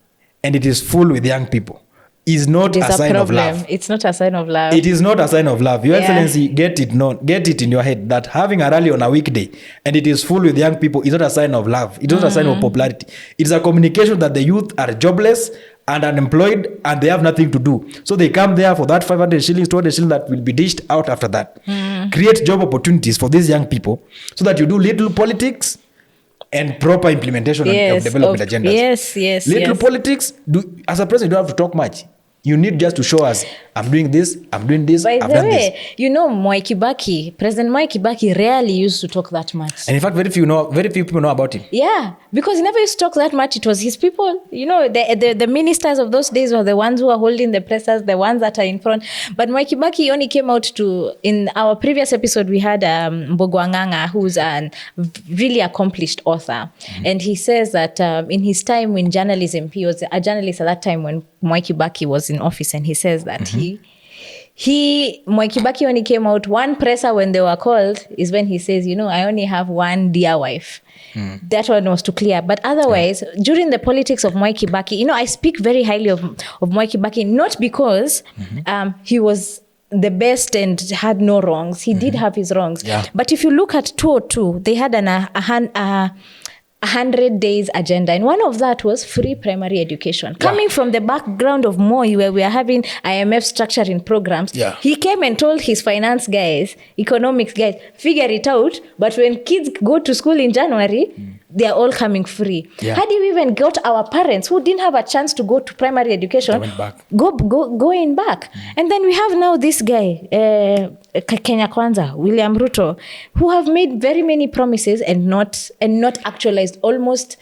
and it is full with young people is not a sign of love. It's not a sign of love. It is not a sign of love. Your Excellency, get it in your head that having a rally on a weekday and it is full with young people is not a sign of love. It's not a sign of popularity. It's a communication that the youth are jobless and unemployed and they have nothing to do. So they come there for that 500 shillings, 200 shillings that will be dished out after that. Create job opportunities for these young people so that you do little politics, and proper implementation of development agendas. Yes. Little politics, as a president, you don't have to talk much. You need just to show us, I'm doing this, I've done this. By the way, Mwai Kibaki, President Mwai Kibaki rarely used to talk that much. And in fact, very few people know about him. Yeah, because he never used to talk that much. It was his people. The ministers of those days were the ones who are holding the presses, the ones that are in front. But Mwai Kibaki only came out in our previous episode, we had Mbogwanganga, who's a really accomplished author. Mm-hmm. And he says that in his time in journalism, he was a journalist at that time when Mwai Kibaki was in office, and he says that Mwai Kibaki, when he came out, one presser when they were called is when he says, I only have one dear wife. That one was to clear. But otherwise, during the politics of Mwai Kibaki, I speak very highly of Mwai Kibaki, not because he was the best and had no wrongs. He did have his wrongs. Yeah. But if you look at 202, they had a 100 days agenda, and one of that was free primary education. Coming from the background of Moi, where we are having IMF structuring programs, he came and told his finance guys, economics guys, figure it out, but when kids go to school in January, they are all coming free. Had we even got our parents who didn't have a chance to go to primary education, going back. And then we have now this guy, Kenya Kwanza, William Ruto, who have made very many promises and not actualized almost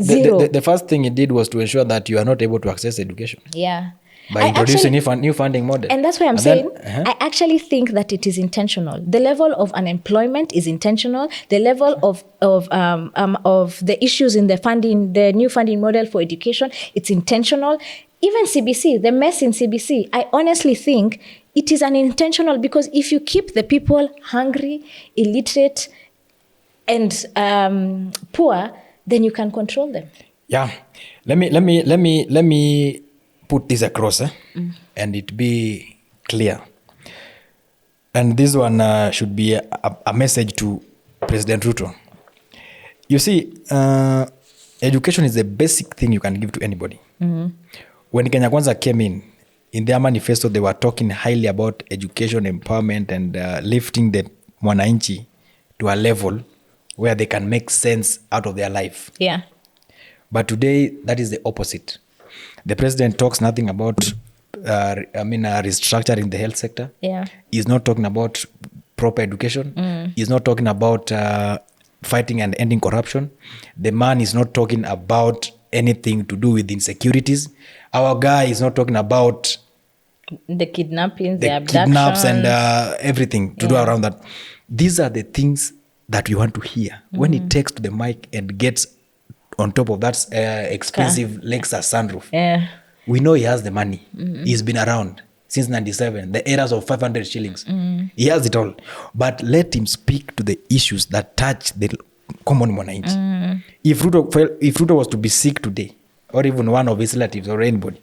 zero. The first thing he did was to ensure that you are not able to access education. Yeah. By introducing new funding model. And that's why I'm saying, I actually think that it is intentional. The level of unemployment is intentional. The level of the issues in the new funding model for education, it's intentional. Even CBC, the mess in CBC, I honestly think it is unintentional, because if you keep the people hungry, illiterate, and poor, then you can control them. Yeah. Let me put this across and it be clear. And this one should be a message to President Ruto. You see, education is the basic thing you can give to anybody. When Kenya Kwanza came in their manifesto, they were talking highly about education, empowerment, and lifting the mwananchi to a level where they can make sense out of their life. Yeah. But today, that is the opposite. The president talks nothing about restructuring the health sector. Yeah. He's not talking about proper education. He's not talking about fighting and ending corruption. The man is not talking about anything to do with insecurities. Our guy is not talking about the kidnappings, the kidnaps and everything to do around that. These are the things that we want to hear. When he takes to the mic and gets on top of that expensive Lexus sunroof, we know he has the money. He's been around since 97, the eras of 500 shillings. He has it all. But let him speak to the issues that touch the common mwananchi. If Ruto was to be sick today, or even one of his relatives or anybody,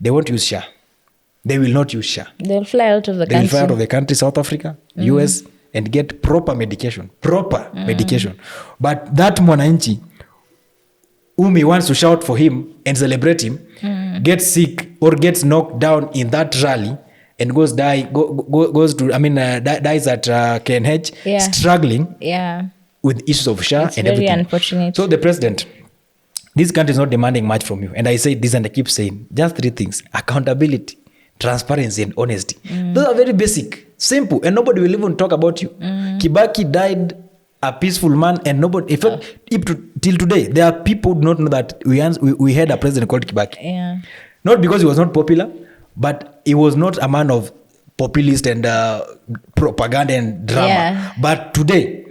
they won't use SHA. They will not use SHA. They'll fly out of the country. They'll fly out of the country, South Africa, US, and get proper medication. Medication. But that mwananchi, whom he wants to shout for him and celebrate him, gets sick or gets knocked down in that rally and dies at KNH, struggling with issues of SHA and everything. Very unfortunate. So the president, this country is not demanding much from you. And I say this and I keep saying, just three things: accountability, transparency, and honesty. Those are very basic, simple, and nobody will even talk about you. Kibaki died a peaceful man, and nobody, till today, there are people who do not know that we had a president called Kibaki. Yeah. Not because he was not popular, but he was not a man of populist and propaganda and drama. Yeah. But today,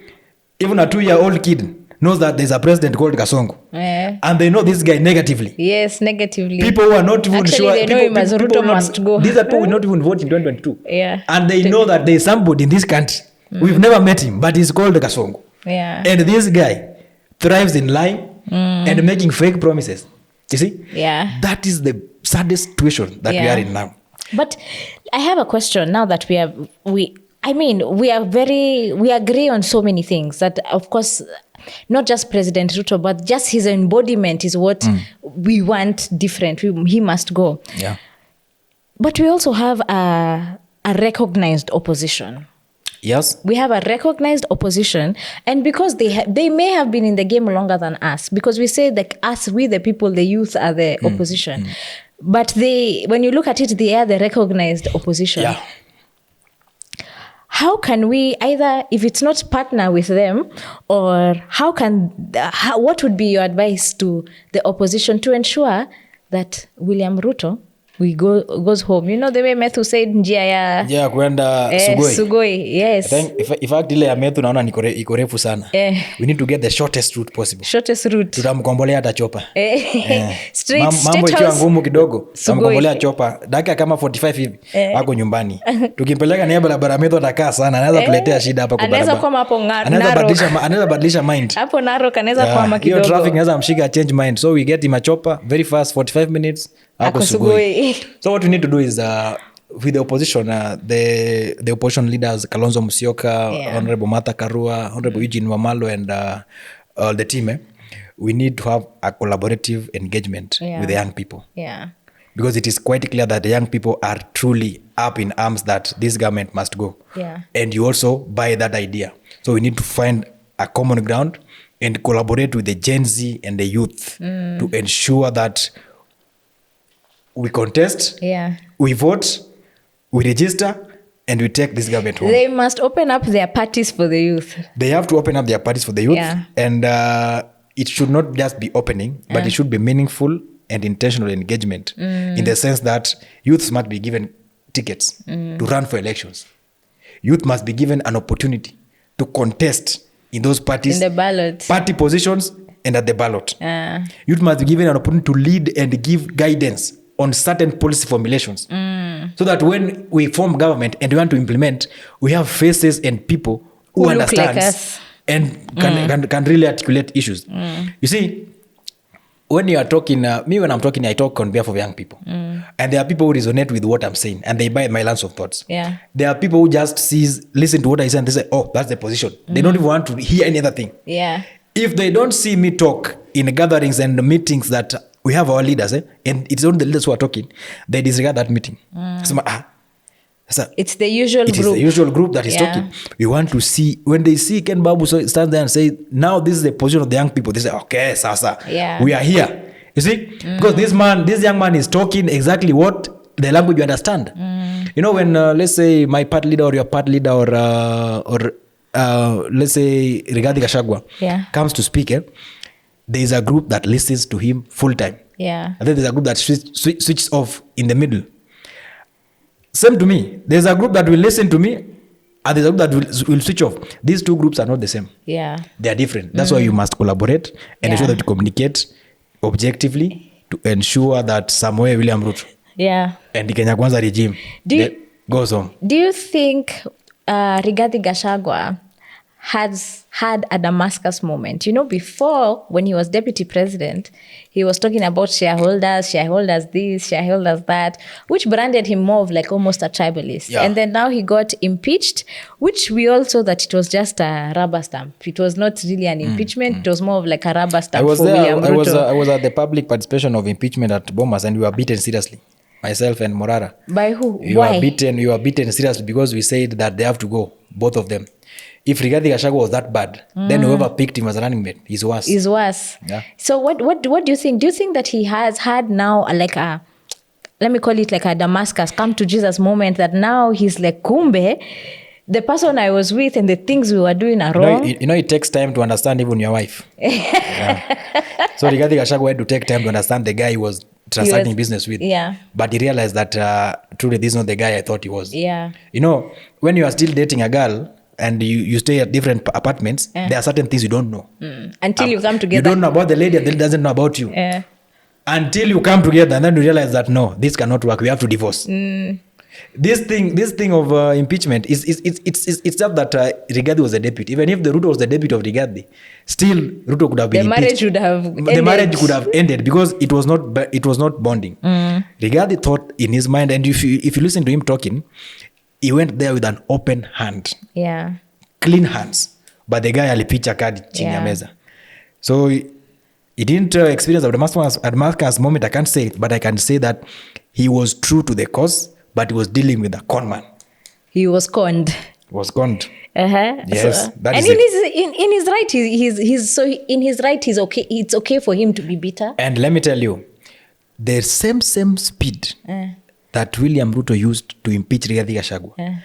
even a 2-year-old kid knows that there's a president called Kasongo. Yeah. And they know this guy negatively. Yes, negatively. People who are not even sure. They know him as Ruto must go. These are people who will not even vote in 2022. Yeah. And they know that there's somebody in this country. We've never met him, but he's called Kasongo. Yeah. And this guy thrives in lying and making fake promises. You see? Yeah. That is the saddest situation that we are in now. But I have a question now that we agree on so many things that, of course, not just President Ruto, but just his embodiment is what we want different. He must go. Yeah. But we also have a recognized opposition. Yes. We have a recognized opposition, and because they may have been in the game longer than us, because we say like us, we the people, the youth are the opposition. But when you look at it, they are the recognized opposition. Yeah. How can we either, if it's not partner with them, or what would be your advice to the opposition to ensure that William Ruto goes home? You know the way Methu said njia ya kwenda Sugoi. Yes. I think in fact ile ya Methu naona iko refu sana. We need to get the shortest route possible. Shortest route. Tutamkombolea hata chopa. Mambo ikiwa ngumu kidogo, tutamkombolea chopa. Dakika kama 45 hivi wako nyumbani. Tukimpeleka ni barabara Methu atakaa sana. Anaweza tuletea shida hapa kwa barabara. Anaweza kwa hapo anaweza badilisha mind. Hapo Narok anaweza kwa kidogo. Hiyo traffic anaweza mshika change mind. So we get him a chopper very fast, 45 minutes. So what we need to do is with the opposition, the opposition leaders, Kalonzo Musyoka, Honorable Martha Karua, Honorable Eugene Wamalo, and the team, we need to have a collaborative engagement with the young people. Yeah. Because it is quite clear that the young people are truly up in arms that this government must go. Yeah. And you also buy that idea. So we need to find a common ground and collaborate with the Gen Z and the youth to ensure that we contest, we vote, we register, and we take this government home. They must open up their parties for the youth. They have to open up their parties for the youth. Yeah. And it should not just be opening, but it should be meaningful and intentional engagement in the sense that youths must be given tickets to run for elections. Youth must be given an opportunity to contest in those parties, in the ballot, party positions, and at the ballot. Youth must be given an opportunity to lead and give guidance on certain policy formulations, so that when we form government and we want to implement, we have faces and people who understand like us and can really articulate issues. You see, when you are talking, when I'm talking, I talk on behalf of young people. And there are people who resonate with what I'm saying and they buy my lines of thoughts. Yeah. There are people who just listen to what I say and they say, oh, that's the position. They don't even want to hear any other thing. Yeah. If they don't see me talk in gatherings and meetings that we have our leaders, and it's only the leaders who are talking, they disregard that meeting. It's the usual group. It is the usual group that is talking. We want to see, when they see Ken Babu stand there and say, now this is the position of the young people, they say, okay, Sasa, we are here. You see? Because this young man is talking exactly what the language you understand. You know, when, let's say, my part leader or your part leader or let's say, Rigathi Gachagua comes to speak, there is a group that listens to him full time. Yeah. And then there's a group that switches off in the middle. Same to me. There's a group that will listen to me and there's a group that will switch off. These two groups are not the same. Yeah. They are different. That's why you must collaborate and ensure that you communicate objectively to ensure that somewhere William Ruto and the Kenya Kwanza regime goes home. Do you think Rigathi Gachagua has had a Damascus moment? You know, before, when he was deputy president, he was talking about shareholders this, shareholders that, which branded him more of like almost a tribalist. And then now he got impeached, which we all saw that it was just a rubber stamp. It was not really an impeachment. It was more of like a rubber stamp for William Ruto. I was at the public participation of impeachment at Bomas and we were beaten seriously. Myself and Morara. By who? Why? We were beaten seriously because we said that they have to go, both of them. If Rigathi Gachagua was that bad, then whoever picked him as a running mate is worse. Is worse. Yeah. So what do you think? Do you think that he has had now like a, let me call it like a Damascus, come to Jesus moment, that now he's like, kumbe, the person I was with and the things we were doing are wrong? You know, it takes time to understand even your wife. So Rigathi Gachagua had to take time to understand the guy he was transacting business with. Yeah. But he realized that truly this is not the guy I thought he was. Yeah. You know, when you are still dating a girl, and you stay at different apartments, there are certain things you don't know. Until you come together. You don't know about the lady and the lady doesn't know about you. Until you come together and then you realize that, no, this cannot work. We have to divorce. This thing of impeachment, it's just that Rigathi was the deputy. Even if the Ruto was the deputy of Rigathi, still Ruto could have been impeached. The marriage could have ended because it was not bonding. Rigathi thought in his mind, and if you listen to him talking, he went there with an open hand. Yeah. Clean hands. But the guy alipicha kadi chini ya meza. So he didn't experience a Damascus moment, I can't say it, but I can say that he was true to the cause, but he was dealing with a con man. He was conned. Was conned. Yes, that and is in his right, he's so in his right, he's okay. It's okay for him to be bitter. And let me tell you, the same speed that William Ruto used to impeach Rigathi Gachagua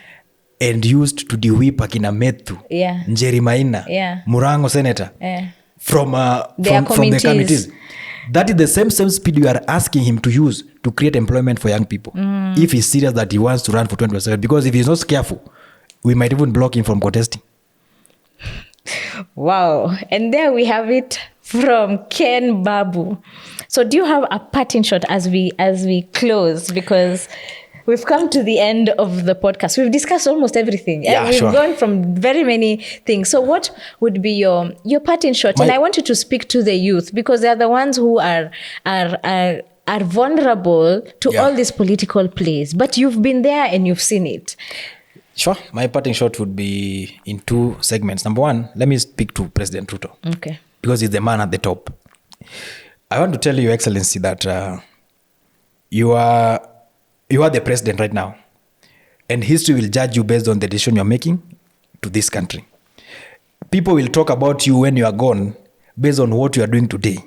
and used to de-whip akina Methu, Njeri Maina, Murango Senator from the committees. That is the same speed you are asking him to use to create employment for young people. If he's serious that he wants to run for 2027. Because if he's not careful, we might even block him from contesting. Wow. And there we have it from Ken Babu. So do you have a parting shot as we close? Because we've come to the end of the podcast. We've discussed almost everything. We've gone from very many things. So what would be your parting shot? And I want you to speak to the youth, because they're the ones who are vulnerable to all these political plays. But you've been there and you've seen it. Sure. My parting shot would be in two segments. Number one, let me speak to President Ruto. Okay. Because he's the man at the top. I want to tell Your Excellency that you are the president right now. And history will judge you based on the decision you're making to this country. People will talk about you when you are gone based on what you are doing today.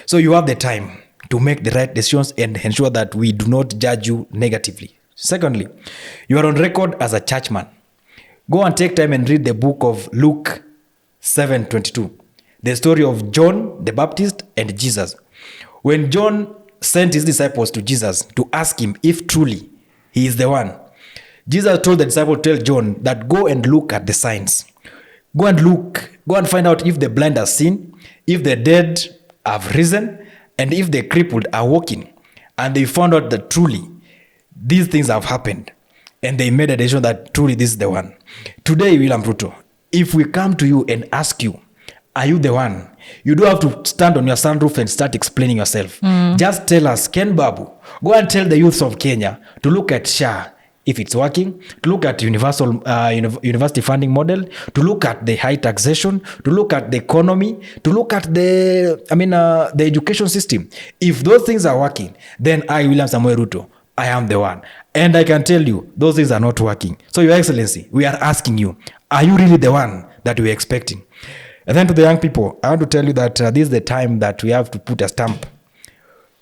So you have the time to make the right decisions and ensure that we do not judge you negatively. Secondly, you are on record as a churchman. Go and take time and read the book of Luke 7:22. The story of John the Baptist and Jesus. When John sent his disciples to Jesus to ask him if truly he is the one, Jesus told the disciple to tell John that go and look at the signs. Go and find out if the blind are seen, if the dead have risen, and if the crippled are walking. And they found out that truly these things have happened. And they made a decision that truly this is the one. Today, William Ruto, if we come to you and ask you, are you the one? You don't have to stand on your sunroof and start explaining yourself. Just tell us, Ken Babu, go and tell the youths of Kenya to look at SHA, if it's working, to look at universal university funding model, to look at the high taxation, to look at the economy, to look at the education system. If those things are working, then I, William Samoei Ruto, I am the one. And I can tell you, those things are not working. So, Your Excellency, we are asking you, are you really the one that we're expecting? And then to the young people, I want to tell you that this is the time that we have to put a stamp.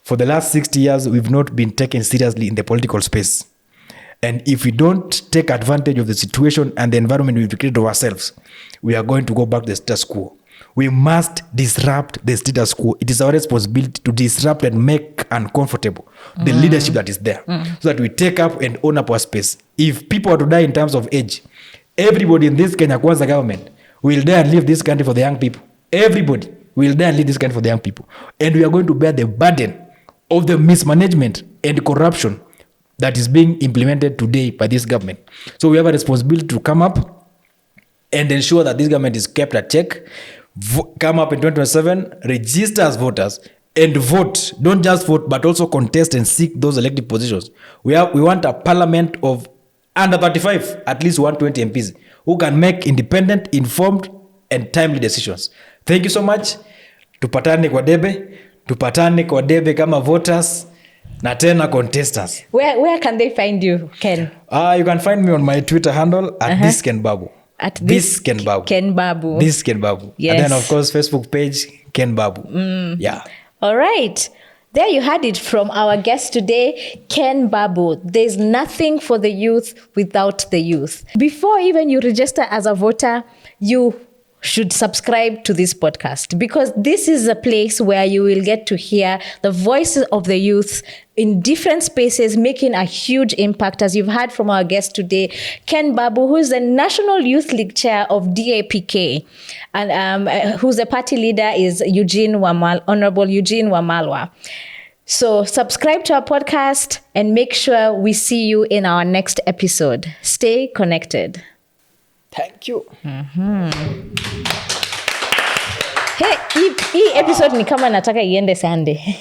For the last 60 years, we've not been taken seriously in the political space. And if we don't take advantage of the situation and the environment we've created ourselves, we are going to go back to the status quo. We must disrupt the status quo. It is our responsibility to disrupt and make uncomfortable the leadership that is there, so that we take up and own up our space. If people are to die in terms of age, everybody in this Kenya Kwanza government will die and leave this country for the young people. Everybody will die and leave this country for the young people. And we are going to bear the burden of the mismanagement and corruption that is being implemented today by this government. So we have a responsibility to come up and ensure that this government is kept at check. Come up in 2027, register as voters, and vote. Don't just vote, but also contest and seek those elected positions. We want a parliament of under 35, at least 120 MPs, who can make independent, informed, and timely decisions. Thank you so much. Tupatane kwa debe kama voters na tena contestants. Where can they find you, Ken? You can find me on my Twitter handle at this Ken Babu. At this Ken Babu. This Ken Babu. Yes. And then, of course, Facebook page, Ken Babu. Yeah. All right. There you had it from our guest today, Ken Babu. There's nothing for the youth without the youth. Before even you register as a voter, you should subscribe to this podcast, because this is a place where you will get to hear the voices of the youth in different spaces, making a huge impact, as you've heard from our guest today, Ken Babu, who is the National Youth League Chair of DAPK, and who's the party leader is Honorable Eugene Wamalwa. So subscribe to our podcast and make sure we see you in our next episode. Stay connected. Thank you. Hey, hii episode ni kama nataka iende Sunday.